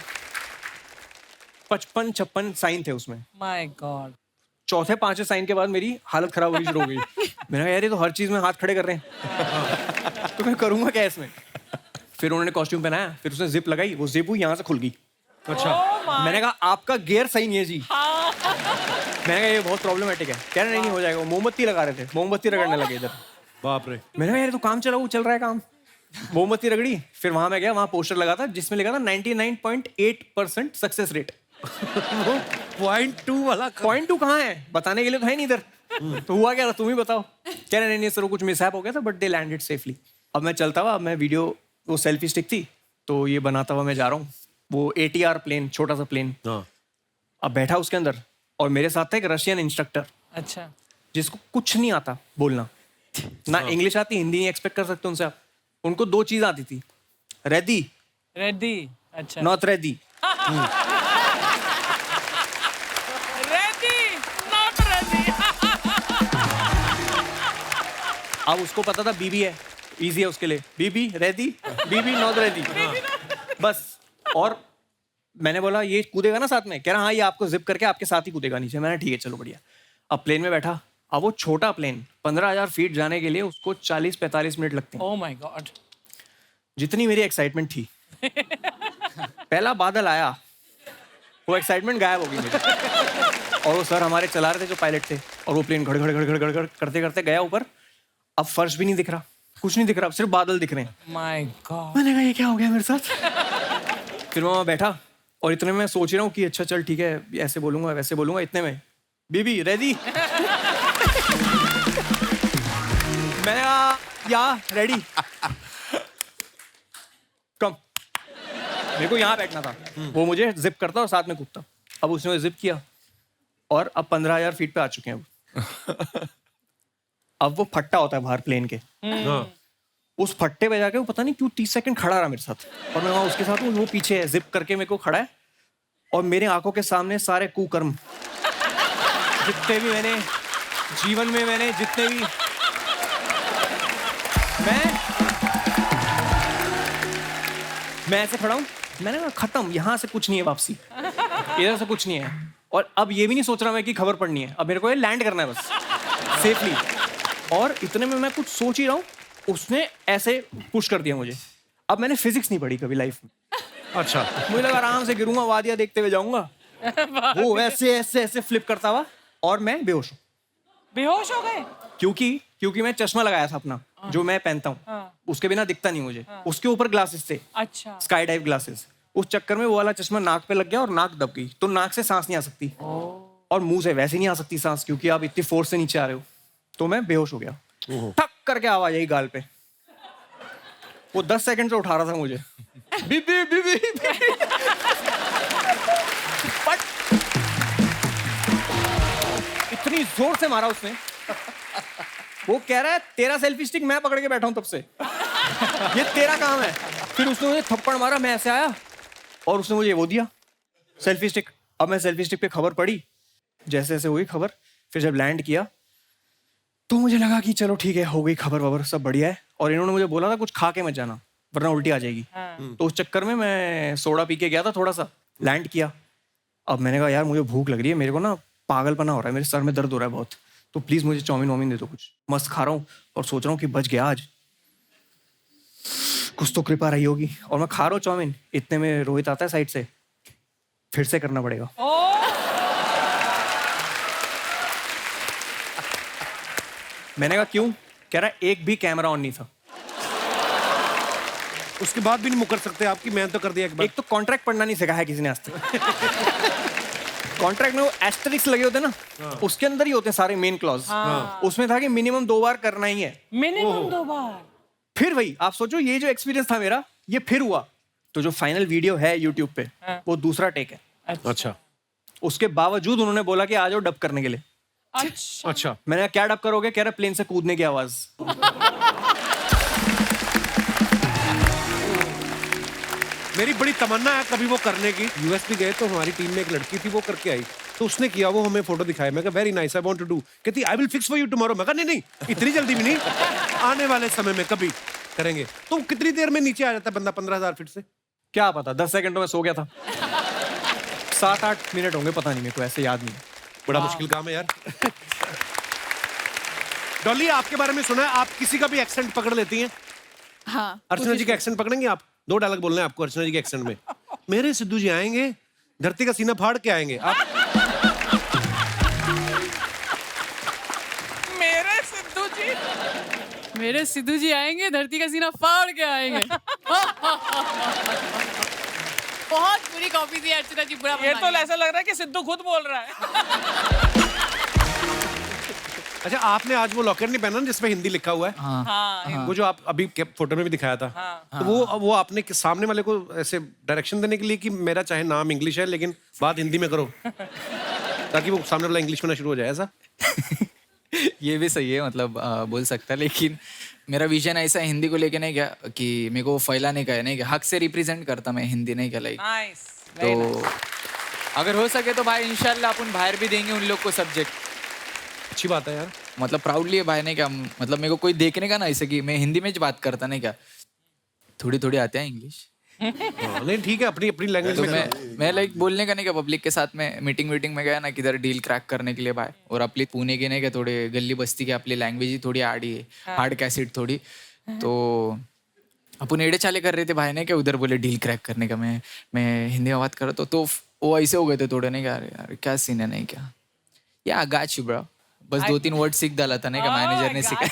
55-56 साइन थे उसमें। My God. चौथे पांचवें साइन के बाद मेरी हालत खराब होनी शुरू हो गई। मैंने कहा यार ये तो हर चीज में हाथ खड़े कर रहे हैं, तो मैं करूंगा क्या इसमें। फिर उन्होंने कॉस्ट्यूम पहनाया, फिर उसने जिप लगाई, वो जिप यहाँ से खुल गई। अच्छा मैंने कहा आपका गियर सही नहीं है जी। मैंने कहा ये बहुत प्रॉब्लमेटिक है। कह रहे नहीं हो जाएगा। मोमबत्ती लगा रहे थे, मोमबत्ती रगड़ने लगे इधर। बाप रे। मैंने कहा यार तो काम चल रहा है काम। मोमबत्ती रगड़ी, फिर वहां मैं गया, वहां पोस्टर लगा था जिसमें लिखा था 99.8% सक्सेस रेट। 0.2 वाला 0.2 कहाँ है बताने के लिए तो है नहीं इधर। तो हुआ क्या था तुम ही बताओ। कह रहे नहीं सर वो कुछ मिसहैप हो गया था बट दे लैंडेड सेफली। अब मैं चलता हुआ, मैं वीडियो, वो सेल्फी स्टिक थी तो ये बनाता हुआ मैं जा रहा हूँ। वो ATR प्लेन, छोटा सा प्लेन, अब बैठा उसके अंदर और मेरे साथ था एक रशियन इंस्ट्रक्टर अच्छा जिसको कुछ नहीं आता बोलना, ना इंग्लिश आती, हिंदी नहीं एक्सपेक्ट कर सकते उनसे आप। उनको 2 चीज आती थी, रेडी रेडी अच्छा not ready. Ready not ready. अब उसको पता था बीबी है, इजी है उसके लिए, बीबी रेडी, बीबी नॉट रेडी बस। और मैंने बोला ये कूदेगा ना साथ में, कह रहा हाँ ये आपको जिप करके आपके साथ ही कूदेगा नीचे। मैंने ठीक है चलो बढ़िया। अब प्लेन में बैठा, अब वो छोटा प्लेन 15,000 फीट जाने के लिए उसको 40-45 मिनट लगते हैं। Oh my God. जितनी मेरी एक्साइटमेंट थी, पहला बादल आया, वो एक्साइटमेंट गायब हो गई मेरी। और वो सर हमारे चला रहे थे जो पायलट थे, और वो प्लेन घड़ घड़ घड़ घड़ घड़ करते करते गया ऊपर। अब फर्श भी नहीं दिख रहा, कुछ नहीं दिख रहा, सिर्फ बादल दिख रहे हैं। My God. मैंने कहा ये क्या हो गया मेरे साथ। फिर मैं वहाँ बैठा और इतने में सोच रहा हूँ कि अच्छा चल ठीक है ऐसे बोलूंगा वैसे बोलूंगा। इतने में बीबी रेडी। मैंने कहा या रेडी कम। मेरे को यहाँ बैठना था, वो मुझे जिप करता और साथ में कूदता। अब उसने जिप किया और अब 15,000 फीट पे आ चुके हैं। अब वो फट्टा होता है बाहर प्लेन के, उस फट्टे पे जाके वो पता नहीं क्यों 30 सेकंड खड़ा रहा मेरे साथ। और मैं वहाँ उसके साथ हूँ, वो पीछे है, जिप करके मेरे को खड़ा है। और मेरे आंखों के सामने सारे कुकर्म जितने भी मैंने जीवन में, मैंने जितने भी, मैं ऐसे खड़ा हूँ। मैंने कहा खत्म, यहाँ से कुछ नहीं है वापसी, इधर से कुछ नहीं है। और अब ये भी नहीं सोच रहा मैं कि खबर पड़नी है, अब मेरे को ये लैंड करना है बस सेफली। और इतने में मैं कुछ सोच ही रहा हूँ, उसने ऐसे पुश कर दिया मुझे। अब मैंने फिजिक्स नहीं पढ़ी कभी लाइफ में। अच्छा मुझे लगा आराम से गिरूंगा, वादियां देखते हुए जाऊंगा। वो ऐसे ऐसे ऐसे फ्लिप करता हुआ और मैं बेहोश हूँ। बेहोश हो गए? क्योंकि मैं चश्मा लगाया था अपना, जो मैं पहनता हूँ, उसके बिना दिखता नहीं मुझे। उसके ऊपर ग्लासेस थे, अच्छा स्काई डाइव ग्लासेस। उस चक्कर में वो वाला चश्मा नाक पे लग गया और नाक दब गई, तो नाक से सांस नहीं आ सकती और मुंह से वैसे नहीं आ सकती सांस, क्योंकि आप इतनी फोर्स से नीचे आ रहे हो। तो मैं बेहोश हो गया, ठक करके आवाज आई गाल पे। वो 10 सेकंड से उठा रहा था मुझे, बीबी बीबी बट इतनी जोर से मारा उसने। वो कह रहा है तेरा सेल्फी स्टिक मैं पकड़ के बैठा हूं तब से, ये तेरा काम है। फिर उसने मुझे थप्पड़ मारा, मैं ऐसे आया और उसने मुझे वो दिया सेल्फी स्टिक। अब मैं सेल्फी स्टिक पे खबर पढ़ी, जैसे जैसे हुई खबर। फिर जब लैंड किया तो मुझे लगा कि चलो ठीक है, हो गई खबर वबर, सब बढ़िया है। और इन्होंने मुझे बोला था कुछ खा के मत जाना वरना उल्टी आ जाएगी। तो उस चक्कर में मैं सोडा पी के गया था थोड़ा सा, लैंड किया। अब मैंने कहा यार मुझे भूख लग रही है, मेरे को ना पागलपना हो रहा है, मेरे सर में दर्द हो रहा है बहुत, तो प्लीज मुझे चाउमीन वाउमीन दे दो कुछ। मस्त खा रहा हूँ और सोच रहा हूँ कि बच गया आज, कुछ तो कृपा रही होगी। और मैं खा रहा हूँ चाउमीन, इतने में रोहित आता है साइड से, फिर से करना पड़ेगा। मैंने कहा क्यों? कह रहा एक भी कैमरा ऑन नहीं था। उसके बाद भी नहीं मुकर सकते आपकी, मैं तो कर दिया एक बार। एक तो कॉन्ट्रैक्ट पढ़ना नहीं सिखाया किसी ने आज तक। कॉन्ट्रैक्ट में वो एस्टेरिक्स लगे होते ना, उसके अंदर ही होते सारे मेन क्लॉज। उसमें था कि मिनिमम 2 बार करना ही है। मिनिमम 2 बार। फिर वही आप सोचो, ये जो एक्सपीरियंस था मेरा, ये फिर हुआ। तो जो फाइनल वीडियो है यूट्यूब पे, वो दूसरा टेक है। अच्छा। उसके बावजूद उन्होंने बोला कि आ जाओ डब करने के लिए। अच्छा। मैंने कहा क्या डब करोगे? कह रहा प्लेन से कूदने की आवाज। मेरी बड़ी तमन्ना है कभी वो करने की। यूएस भी गए तो हमारी टीम में एक लड़की थी, वो करके आई। तो उसने किया, वो हमें फोटो दिखाया, मैं कहा very nice, I want to do. कहती I will fix for you tomorrow. मैं कहा नहीं नहीं, इतनी जल्दी भी नहीं, आने वाले समय में कभी करेंगे। तो कितनी देर में नीचे आ जाता है बंदा 15,000 फीट से? क्या पता, 10 सेकंडों में सो गया था। 7-8 मिनट होंगे, पता नहीं, मेरे को ऐसे याद नहीं। बड़ा मुश्किल काम है यार। डॉली, आपके बारे में सुना है आप किसी का भी एक्सेंट पकड़ लेती हैं? हाँ, अर्चना जी का एक्सेंट पकड़ेंगे आप? 2 डायलॉग बोलना है आपको अर्चना जी के एक्सेंट में। मेरे सिद्धू जी आएंगे, धरती का सीना फाड़ के आएंगे। आप मेरे सिद्धू जी आएंगे, धरती का सीना फाड़ के आएंगे। बहुत बुरी कॉपी थी अर्चना जी, बुरा ये तो ऐसा लग रहा है कि सिद्धू खुद बोल रहा है। अच्छा, आपने आज वो लॉकेट नहीं पहना जिसमें हिंदी लिखा हुआ है? हाँ, वो जो आप अभी फोटो में भी दिखाया था। तो वो आपने सामने वाले को ऐसे डायरेक्शन देने के लिए कि मेरा चाहे नाम इंग्लिश है लेकिन बात हिंदी में करो, ताकि वो सामने वाला इंग्लिश में ना शुरू हो जाए, ऐसा? ये भी सही है, मतलब बोल सकता है, लेकिन मेरा विजन ऐसा है हिंदी को लेके नहीं क्या कि मेरे को फैलाने का है, नहीं क्या हक से रिप्रेजेंट करता मैं हिंदी, नहीं क्या लाइक। नाइस। तो अगर हो सके तो भाई इंशाल्लाह अपन बाहर भी देंगे उन लोग को सब्जेक्ट। अच्छी बात है यार, मतलब प्राउडली है भाई, नहीं क्या, मतलब मेरे को कोई देखने का ना ऐसे कि मैं हिंदी में बात करता, नहीं क्या, थोड़ी थोड़ी आते हैं इंग्लिश। नहीं ठीक है, अपनी अपनी लैंग्वेज तो में। मैं लाइक बोलने का नहीं क्या, पब्लिक के साथ में मीटिंग में गया ना किधर डील क्रैक करने के लिए भाई, और अपनी पुणे के नहीं क्या थोड़े गली बस्ती के अपनी लैंग्वेज ही थोड़ी आड़ी है, हार्ड कैसेट थोड़ी, तो अपन एड़े चाले कर रहे थे भाई ने क्या, उधर बोले डील क्रैक करने का, मैं हिंदी में बात कर रहा तो वो ऐसे हो गए थे थोड़े, नहीं क्या, यार क्या सीन है, नहीं क्या, या गाच ब्रो, बस 2-3 वर्ड सीख डाला था, नहीं क्या, मैनेजर ने सिखाया।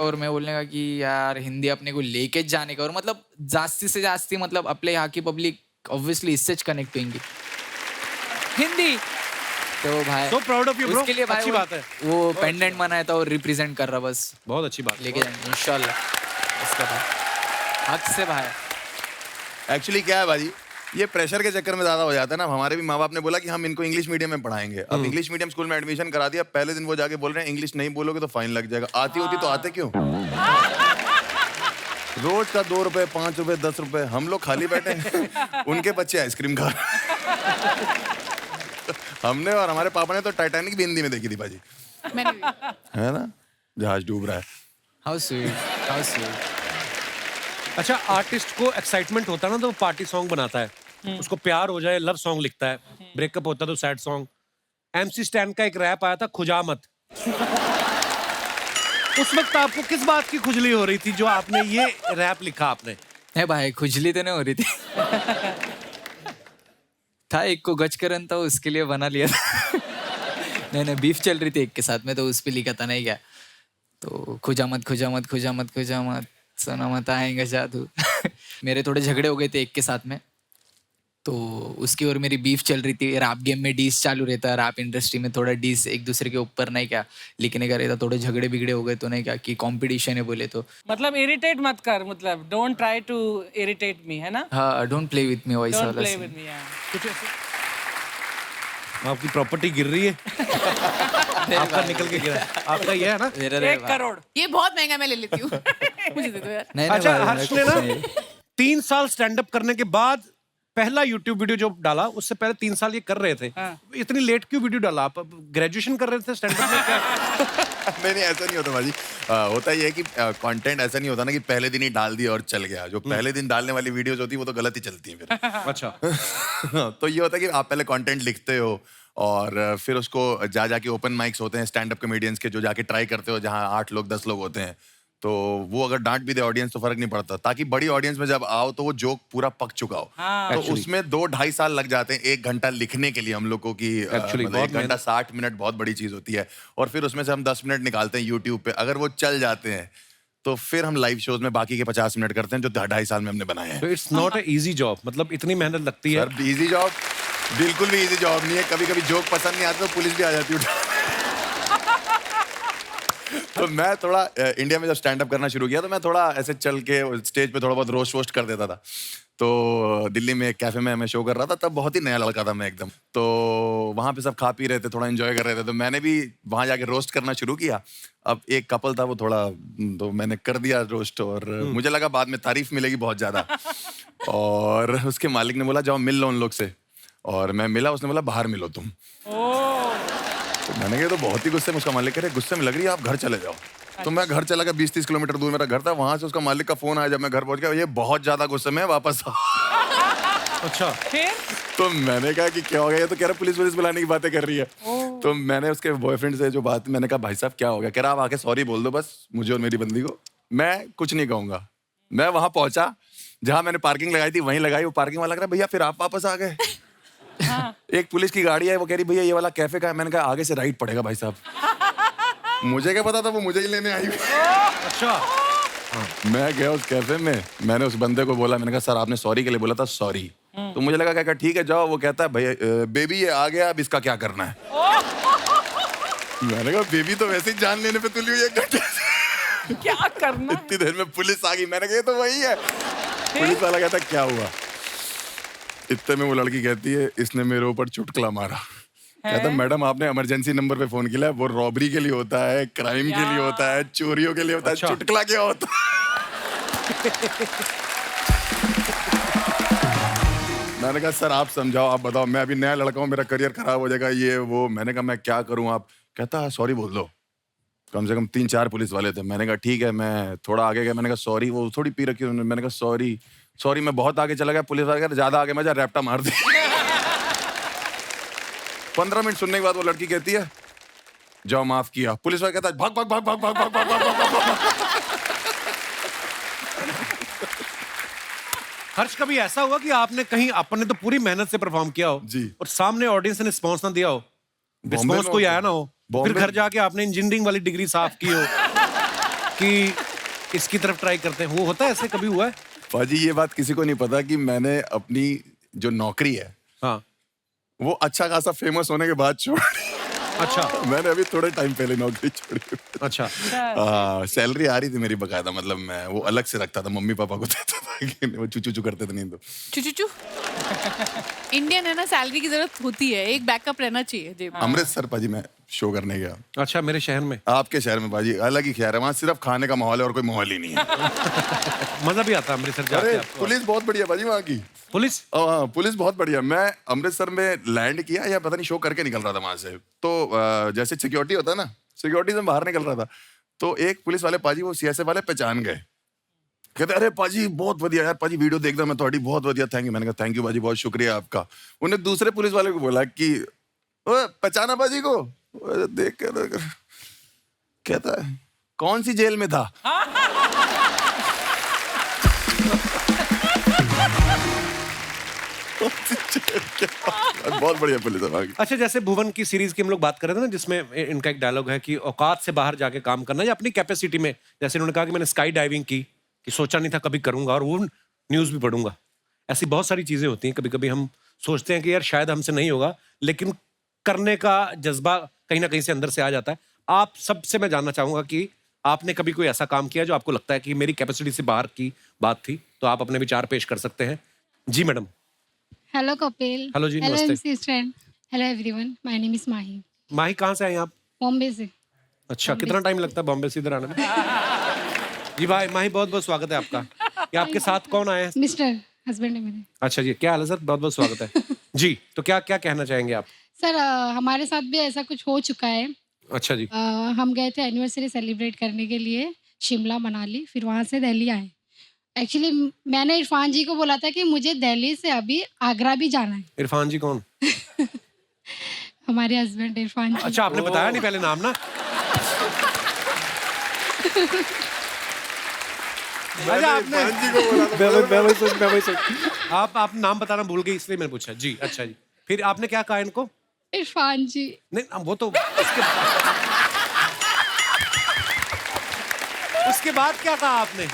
और मैं बोलने का कि यार हिंदी अपने को लेके जाने का, और मतलब जास्ती से जास्ती मतलब अपने यहाँ की पब्लिक ऑब्वियसली इससे कनेक्ट होंगी हिंदी, तो भाई So proud of you, bro. उसके लिए भाई अच्छी बात है। वो पेंडेंट बनाया था और रिप्रेजेंट कर रहा, बस बहुत अच्छी बात लेके जाएंगे इंशाल्लाह उसका भाई, हक से भाई। एक्चुअली क्या है भाजी, ये प्रेशर के चक्कर में ज्यादा हो जाता है ना। हमारे भी माँ बाप ने बोला कि हम इनको इंग्लिश मीडियम में पढ़ाएंगे, अब इंग्लिश मीडियम स्कूल में एडमिशन करा दिया, पहले दिन वो जाके बोल रहे हैं इंग्लिश नहीं बोलोगे तो फाइन लग जाएगा। आती होती तो आते क्यों? रोज का 2 रुपए, 5 रुपए, 10 रुपए, हम लोग खाली बैठे हैं, उनके बच्चे आइसक्रीम खा रहे हैं। हमने और हमारे पापा ने तो टाइटैनिक भी हिंदी में देखी थी भाजी, मैंने भी। है ना, जहाज डूब रहा है। How sweet, how sweet. अच्छा, आर्टिस्ट को एक्साइटमेंट होता है ना तो वो पार्टी सॉन्ग बनाता है, उसको प्यार हो जाए लव सॉन्ग लिखता है, ब्रेकअप होता है तो सैड सॉन्ग। MC स्टैन का एक रैप आया था, खुजा मत। उस वक्त आपको किस बात की खुजली हो रही थी जो आपने ये रैप लिखा? आपने है भाई, खुजली तो नहीं हो रही थी, था एक को गजकरन था उसके लिए बना लिया था। नहीं बीफ चल रही थी एक के साथ में, तो उस पे लिखा था, नहीं क्या, तो खुजा मत खुजा मत खुजा मत खुजा मत, सोना मत आएगा जादू। मेरे थोड़े झगड़े हो गए थे एक के साथ में, तो उसकी और मेरी बीफ चल रही थी। रैप गेम में डीस चालू रहता है, रैप इंडस्ट्री में थोड़ा डीस एक दूसरे के ऊपर नहीं क्या लिखने का रहता, थोड़े झगड़े बिगड़े हो गए तो नहीं क्या कि कंपटीशन है बोले तो। मतलब इरिटेट मत कर, मतलब don't try to irritate me, है ना? हाँ, डोंट प्ले विथ मी, वैसा डोंट वाला प्ले scene। With me. कुछ आपकी प्रॉपर्टी गिर रही है, आपका निकल के गिरा है। आपका ये है ना मेरा रे 1 करोड़। ये बहुत महंगा मैं ले लेती हूँ। मुझे दे दो यार। नहीं अच्छा, भाई, हर्ष मेरे ने को ना नहीं। 3 साल स्टैंड अप करने के बाद पहला यूट्यूब वीडियो जो डाला, उससे पहले 3 साल ये कर रहे थे। इतनी लेट क्यों वीडियो डाला? आप ग्रेजुएशन कर रहे थे स्टैंड अप में क्या? नहीं ऐसा नहीं होता भाजी। होता ये है कि कंटेंट ऐसा नहीं होता ना कि पहले दिन ही डाल दिया और चल गया। जो पहले दिन डालने वाली वीडियोस होती है वो तो गलत ही चलती है फिर। अच्छा। तो ये होता है कि आप पहले कंटेंट लिखते हो और फिर उसको जाके ओपन माइक्स होते हैं स्टैंड अप कॉमेडियंस के, जो जाके ट्राई करते हो, जहाँ 8 लोग 10 लोग होते हैं, तो वो अगर डांट भी दे ऑडियंस तो फर्क नहीं पड़ता, ताकि बड़ी ऑडियंस में जब आओ तो वो जोक पूरा पक चुका हो। तो उसमें 2-2.5 साल लग जाते हैं 1 घंटा लिखने के लिए हम लोग को कि मतलब 1 घंटा 60 मिनट बहुत बड़ी चीज होती है। और फिर उसमें से हम 10 मिनट निकालते हैं यूट्यूब पे, अगर वो चल जाते हैं तो फिर हम लाइव शोज में बाकी के 50 मिनट करते हैं जो 2.5 साल में हमने बनाए हैं। तो it's not a easy job, मतलब इतनी मेहनत लगती है। सर इजी जॉब बिल्कुल भी इजी जॉब नहीं है। कभी कभी जोक पसंद नहीं आता तो पुलिस भी आ जाती है। तो मैं थोड़ा इंडिया में जब स्टैंड अप करना शुरू किया तो मैं थोड़ा ऐसे चल के स्टेज पे थोड़ा बहुत रोस्ट वोस्ट कर देता था। तो दिल्ली में एक कैफे में मैं शो कर रहा था, तब बहुत ही नया लड़का था मैं एकदम। तो वहाँ पे सब खा पी रहे थे, थोड़ा एंजॉय कर रहे थे, तो मैंने भी वहाँ जाके रोस्ट करना शुरू किया। अब एक कपल था, वो थोड़ा, तो मैंने कर दिया रोस्ट और मुझे लगा बाद में तारीफ मिलेगी बहुत ज्यादा। और उसके मालिक ने बोला जाओ मिल लो उन लोग से। और मैं मिला, उसने बोला बाहर मिलो तुम। तो मैंने कहा तो बहुत ही गुस्से में, उसका मालिक कह रहे गुस्से में लग रही है, आप घर चले जाओ। तो मैं घर चला गया, 20-30 किलोमीटर दूर मेरा घर था, वहां से उसका मालिक का फोन आया। जब मैं घर पहुंच गया, ये बहुत ज्यादा गुस्से में है, वापस आओ। अच्छा, फिर तो मैंने कहा कि क्या हो गया, ये तो कह रहा पुलिस बुलाने की बातें कर रही है। तो मैंने उसके बॉयफ्रेंड से जो बात, मैंने कहा भाई साहब क्या हो गया, कह रहा आप आके सॉरी बोल दो बस मुझे और मेरी बंदी को, मैं कुछ नहीं कहूंगा। मैं वहां पहुंचा, जहां मैंने पार्किंग लगाई थी वहीं लगाई। वो पार्किंग वाला कह रहा भैया फिर आप वापस आ गए। एक पुलिस की गाड़ी है, वो कह रही भैया ये वाला कैफे का है। मैंने कहा आगे से राइट पड़ेगा भाई साहब। मुझे क्या पता था वो मुझे ही लेने आई हुई। अच्छा। मैं गया उस कैफे में, मैंने उस बंदे को बोला, मैंने कहा सर आपने सॉरी के लिए बोला था, सॉरी। तो मुझे लगा क्या ठीक है जाओ। वो कहता है भैया बेबी ये आ गया, अब इसका क्या करना है। मैंने कहा बेबी तो वैसे ही जान लेने पे तुली हुई है, क्या करना है? इतनी देर में पुलिस आ गई। मैंने कहा ये तो वही है। पुलिस वाला कहता क्या हुआ। इतने में वो लड़की कहती है इसने मेरे ऊपर चुटकुला मारा। कहता मैडम आपने इमरजेंसी नंबर पे फोन किया है, वो रॉबरी के लिए होता है, क्राइम के लिए होता है, चोरियों के लिए होता है, चुटकुला क्या होता है। मैंने कहा सर आप समझाओ, आप बताओ, मैं अभी नया लड़का हूँ, मेरा करियर खराब हो जाएगा ये वो। मैंने कहा मैं क्या करूँ। आप कहता सॉरी बोल दो। कम से कम 3-4 पुलिस वाले थे। मैंने कहा ठीक है। मैं थोड़ा आगे गया, मैंने कहा सॉरी। वो थोड़ी पी रखी उन्होंने। मैंने कहा सॉरी सॉरी। मैं बहुत आगे चला गया, पुलिस वाले कहते ज्यादा आगे मजा रैप्टा मार दी। 15 मिनट सुनने के बाद वो लड़की कहती है जाओ माफ किया। पुलिस वाला कहता है भाग भाग भाग भाग भाग भाग भाग भाग भाग। हर्ष कभी ऐसा हुआ कि आपने कहीं, आपने तो पूरी मेहनत से परफॉर्म किया हो जी, और सामने ऑडियंस ने रिस्पॉन्स ना दिया हो, रिस्पॉन्स में कोई आया ना हो, फिर बॉम्बे घर जाके आपने इंजीनियरिंग वाली डिग्री साफ की हो कि इसकी तरफ ट्राई करते हैं, वो होता है ऐसे कभी हुआ है? पाजी ये बात किसी को नहीं पता कि मैंने अपनी जो नौकरी है हाँ, वो अच्छा खासा फेमस होने के बाद छोड़। अच्छा, मैंने अभी थोड़े टाइम पहले नौकरी छोड़ी। अच्छा, सैलरी आ रही थी मेरी बकायदा, मतलब मैं वो अलग से रखता था, मम्मी पापा को देता था कि वो चू करते थे नहीं तो। चू इंडियन है ना, सैलरी की जरूरत होती है, एक बैकअप रहना चाहिए जेब में। अमृतसर पाजी मैं शो करने गया। अच्छा, मेरे शहर में? आपके शहर में पाजी अलग ही खैर है, वहाँ सिर्फ खाने का माहौल है और कोई माहौल ही नहीं है। मजा भी आता है अमृतसर जाके अरे आपको? पुलिस बहुत बढ़िया पाजी वहाँ की। पुलिस? हाँ पुलिस बहुत बढ़िया। मैं अमृतसर में लैंड किया या पता नहीं शो करके निकल रहा था वहां से, तो जैसे सिक्योरिटी होता है ना, सिक्योरिटी से बाहर निकल रहा था, तो एक पुलिस वाले पाजी वो CSF वाले पहचान गए। कहते अरे पाजी बहुत बढ़िया यार, पाजी वीडियो देखदा मैं थोड़ी, बहुत बढ़िया, थैंक यू। मैंने कहा थैंक यू पाजी, बहुत शुक्रिया आपका। उन्हें दूसरे पुलिस वाले को बोला कि पहचाना पाजी को? देख कर कहता है कौन सी जेल में था? बहुत बढ़िया पुलिस है। अच्छा, जैसे भुवन की सीरीज की हम लोग बात कर रहे थे ना, जिसमें इनका एक डायलॉग है कि औकात से बाहर जाके काम करना या अपनी कैपेसिटी में, जैसे इन्होंने कहा कि मैंने स्काई डाइविंग की, कि सोचा नहीं था कभी करूंगा और वो न्यूज भी पढ़ूंगा। ऐसी बहुत सारी चीजें होती हैं, कभी कभी हम सोचते हैं कि यार शायद हमसे नहीं होगा, लेकिन करने का जज्बा कहीं ना कहीं से अंदर से आ जाता है। आप सबसे मैं जानना चाहूंगा कि आपने कभी कोई ऐसा काम किया जो आपको लगता है कि मेरी कैपेसिटी से बाहर की बात थी, तो आप अपने विचार पेश कर सकते हैं। जी मैडम। हेलो कपिल। हेलो जी, हेलो नमस्ते। MC Stan. Hello everyone, my name is Mahi. Mahi कहाँ से आए आप? बॉम्बे से। अच्छा, कितना टाइम लगता है बॉम्बे से इधर आने में? जी भाई माही, बहुत बहुत स्वागत है आपका। ये आपके साथ कौन आए हैं? मिस्टर हस्बैंड है मेरे। अच्छा जी, क्या हाल है सर? बहुत बहुत स्वागत है। जी, तो क्या क्या कहना चाहेंगे आप? सर हमारे साथ भी ऐसा कुछ हो चुका है। अच्छा जी। हम गए थे एनिवर्सरी सेलिब्रेट करने के लिए शिमला मनाली, फिर वहाँ से दिल्ली आए। एक्चुअली मैंने इरफान जी को बोला था कि मुझे दिल्ली से अभी आगरा भी जाना है। इरफान जी कौन? हमारे हस्बैंड इरफान जी। अच्छा, आपने बताया नहीं पहले नाम ना। अच्छा, आपने मैं वही सोच आप नाम बताना भूल गए इसलिए मैंने पूछा। जी अच्छा जी, फिर आपने क्या कहा इनको? इरफान जी। नहीं वो तो उसके बाद क्या कहा आपने?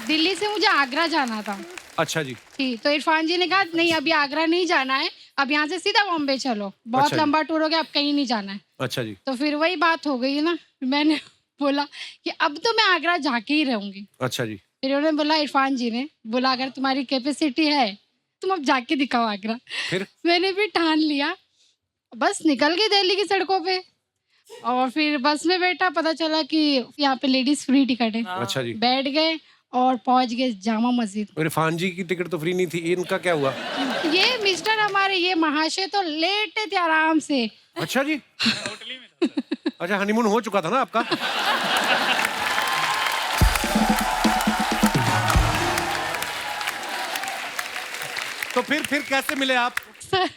दिल्ली से मुझे आगरा जाना था। अच्छा जी। ठीक, तो इरफान जी ने कहा नहीं अभी आगरा नहीं जाना है, अब यहाँ से सीधा बॉम्बे चलो, बहुत अच्छा लंबा टूर हो गया, अब कहीं नहीं जाना है। अच्छा जी। तो फिर वही बात हो गई ना, मैंने बोला कि अब तो मैं आगरा जाके ही रहूंगी। अच्छा जी। फिर उन्होंने बोला, इरफान जी ने बोला अगर तुम्हारी कैपेसिटी है तुम अब जाके दिखाओ आगरा। फिर मैंने भी ठान लिया, बस निकल गई दिल्ली की सड़कों पे, और फिर बस में बैठा, पता चला कि यहाँ पे लेडीज फ्री टिकट है। अच्छा जी। बैठ गए और पहुंच गए जामा मस्जिद। इरफान जी की टिकट तो फ्री नहीं थी, इनका क्या हुआ? ये मिस्टर हमारे ये महाशय तो लेटे थे आराम से। अच्छा जी। अच्छा, हनीमून हो चुका था ना आपका? तो फिर कैसे मिले आप? सर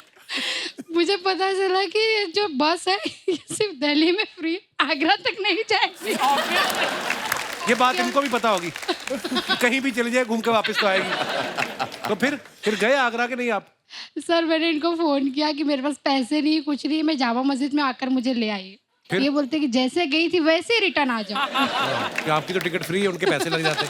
मुझे पता चला कि ये जो बस है ये सिर्फ दिल्ली में फ्री, आगरा तक नहीं जाएगी। ये बात इनको भी पता होगी कि कहीं भी चली जाए घूम के वापस तो आएगी। तो फिर गए आगरा के नहीं आप? सर मैंने इनको फोन किया कि मेरे पास पैसे नहीं, कुछ नहीं, मैं जामा मस्जिद में आकर मुझे ले आई। ये बोलते कि जैसे गई थी वैसे ही रिटर्न आ जाओ। कि आपकी तो टिकट फ्री है, उनके पैसे लग जाते।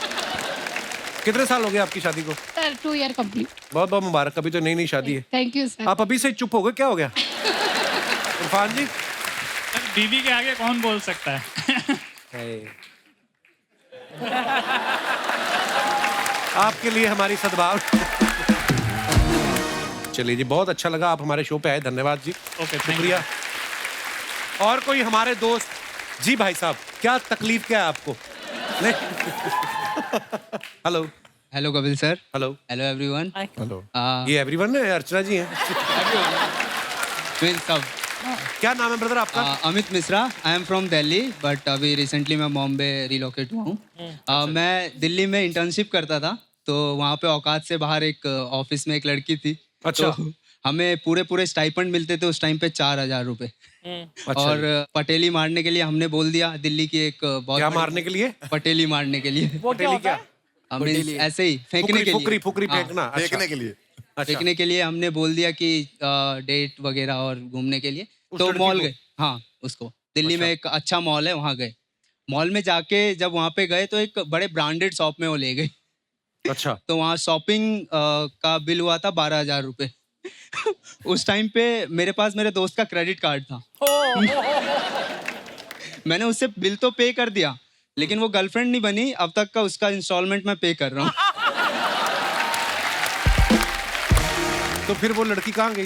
कितने साल हो गए आपकी शादी को? Sir 2 year complete. बहुत बहुत मुबारक, अभी तो नई शादी है। Thank you sir. आप अभी से चुप हो गए, क्या हो गया? इरफान जी, बीवी के आगे कौन बोल सकता है? आपके लिए हमारी सद्भाव। चलिए जी, बहुत अच्छा लगा आप हमारे शो पे आए, धन्यवाद जी। ओके, शुक्रिया। और कोई हमारे दोस्त जी? भाई साहब, क्या तकलीफ क्या है आपको? Hello. Hello Kapil sir. Hello. Hello everyone. Hello. ये एवरीवन है, अर्चना जी हैं। ट्विंस सब। क्या नाम है ब्रदर आपका? Amit Mishra. I am from Delhi but अभी रिसेंटली मैं बॉम्बे रिलोकेट हुआ हूँ। मैं दिल्ली में इंटर्नशिप करता था, तो वहाँ पे औकात से बाहर एक ऑफिस में एक लड़की थी। अच्छा। तो हमें पूरे स्टाइपेंड मिलते थे उस टाइम पे 4000 रुपए। अच्छा। और पटेली मारने के लिए हमने बोल दिया, दिल्ली की एक बहुत क्या बड़ी- मारने के लिए? पटेली मारने के लिए। वो क्या होता है? ऐसे ही फेंकने के लिए। फुकरी हाँ, फेंकना। अच्छा। देखने के लिए। फेंकने के लिए हमने बोल दिया कि डेट वगैरह और घूमने के लिए। उस तो लड़की मॉल को? गए। हाँ, उसको दिल्ली में एक अच्छा मॉल है, वहाँ गए। मॉल में जाके जब वहाँ पे गए तो एक बड़े ब्रांडेड शॉप में वो ले गई। अच्छा। तो वहाँ शॉपिंग का बिल हुआ था 12,000 रुपए। उस टाइम पे मेरे पास मेरे दोस्त का क्रेडिट कार्ड था। मैंने उससे बिल तो पे कर दिया, लेकिन वो गर्लफ्रेंड नहीं बनी अब तक का, उसका इंस्टॉलमेंट मैं पे कर रहा हूँ। तो फिर वो लड़की कहाँ गई?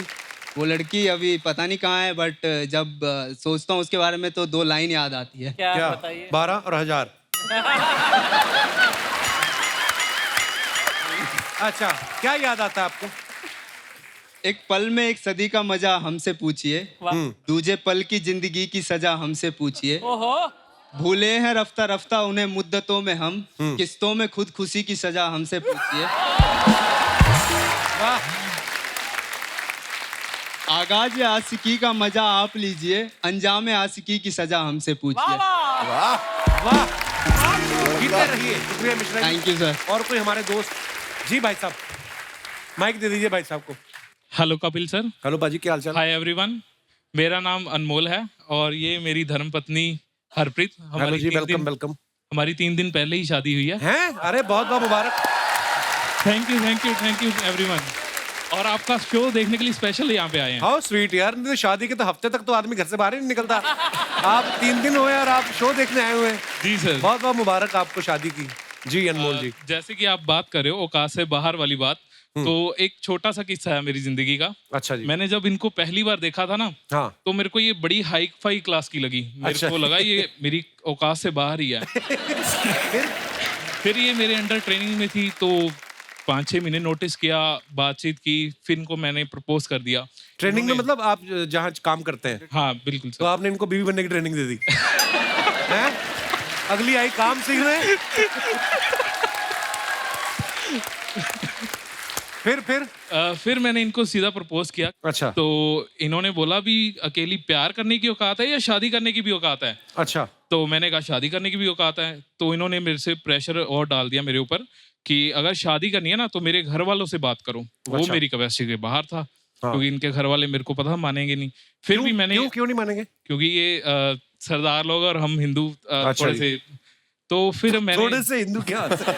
वो लड़की अभी पता नहीं कहाँ है, बट जब सोचता हूँ उसके बारे में तो 2 लाइन याद आती है। क्या बताइए? 12 और 1000। अच्छा, क्या याद आता है आपको? एक पल में एक सदी का मजा हमसे पूछिए, दूजे पल की जिंदगी की सजा हमसे पूछिए। ओहो। भूले हैं रफ्ता रफ्ता उन्हें मुद्दतों में हम, किस्तों में खुद खुशी की सजा हमसे पूछिए। वाह। आगाज आशिकी का मजा आप लीजिए, अंजाम आशिकी की सजा हमसे पूछिए। वाह वाह। जीते रहिए। शुक्रिया Mishra ji. Thank you sir. और कोई हमारे दोस्त? जी भाई साहब, माइक दे दीजिए भाई साहब को। Hello Kapil sir. हेलो बाजी, क्या हालचाल? Hi everyone. मेरा नाम अनमोल है और ये मेरी धर्मपत्नी हरप्रीत। हेलो जी, वेलकम वेलकम। हमारी 3 दिन पहले ही शादी हुई है। हैं? अरे बहुत बहुत मुबारक। Thank you everyone. और आपका शो देखने के लिए स्पेशल यहाँ पे आए हैं। हाउ स्वीट यार। नहीं तो शादी के तो हफ्ते तक तो आदमी घर से बाहर ही नहीं निकलता। आप 3 दिन हुए और आप शो देखने आए हुए हैं। जी सर। बहुत बहुत मुबारक आपको शादी की। जी अनमोल जी। जैसे कि आप बात कर रहे हो औकात से बाहर वाली बात, तो एक छोटा सा किस्सा है मेरी जिंदगी का। अच्छा जी। मैंने जब इनको पहली बार देखा था ना, हाँ। तो मेरे को ये बड़ी हाई फाई क्लास की लगी। मेरे अच्छा। को लगा ये मेरी औकात से बाहर ही है। फिर ये मेरे अंडर ट्रेनिंग में थी, तो 5-6 महीने नोटिस किया, बातचीत की, फिर इनको मैंने प्रपोज कर दिया। ट्रेनिंग में मतलब आप जहाँ काम करते हैं? हाँ बिल्कुल सर। तो आपने इनको बीवी बनने की ट्रेनिंग दे दी? हैं? अगली आई काम सीखने। फिर मैंने इनको सीधा प्रपोज किया। अच्छा। तो इन्होंने बोला भी अकेली प्यार करने की औकात है या शादी करने की भी औकात है? अच्छा। तो मैंने कहा शादी करने की भी औकात है। तो इन्होंने मेरे से प्रेशर और डाल दिया मेरे ऊपर कि अगर शादी करनी है ना तो मेरे घर वालों से बात करो। वो अच्छा। मेरी कैपेसिटी के बाहर था। हाँ। क्योंकि इनके घर वाले मेरे को पता मानेंगे नहीं। फिर भी मैंने क्यों नहीं मानेंगे? क्योंकि ये सरदार लोग और हम हिंदू अच्छा थोड़े से, तो फिर मैंने थोड़े से हिंदू क्या होता है?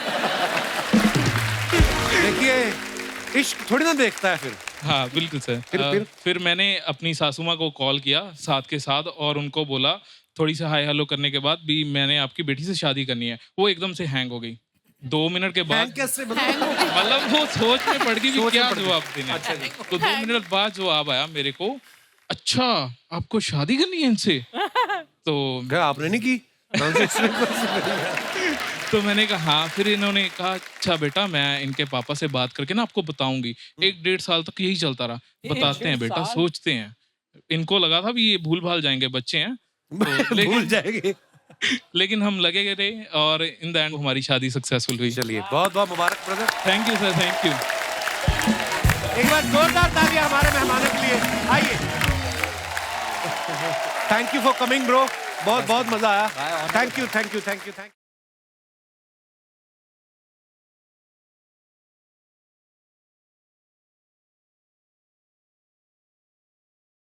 देखिए इश्क थोड़ी ना देखता है फिर। हाँ बिल्कुल सर। फिर मैंने अपनी सासू माँ को कॉल किया साथ के साथ और उनको बोला, थोड़ी सी हाय हेलो करने के बाद भी मैंने आपकी बेटी से शादी करनी है। वो एकदम से हैंग हो गई 2 मिनट के बाद। कैसे? मतलब वो सोच में पड़ गई भी क्या जवाब देना। अच्छा जी। तो 2 मिनट बाद जवाब आया मेरे को, अच्छा आपको शादी करनी है इनसे? तो क्या आपने नहीं की? तो मैंने कहा हाँ। फिर इन्होंने कहा अच्छा बेटा मैं इनके पापा से बात करके ना आपको बताऊंगी। 1-1.5 साल तक यही चलता रहा। बताते हैं बेटा, सोचते हैं। इनको लगा था भी ये भूल भाल जाएंगे, बच्चे हैं तो, भूल जाएंगे। लेकिन हम लगे गए थे और इन द एंड हमारी शादी सक्सेसफुल हुई। चलिए बहुत बहुत मुबारक brother. Thank you sir, thank you. एक बार जोरदार तालियां हमारे मेहमानों के लिए। आइए। Thank you for coming bro, बहुत बहुत मजा आया। Thank you thank you thank you thank you.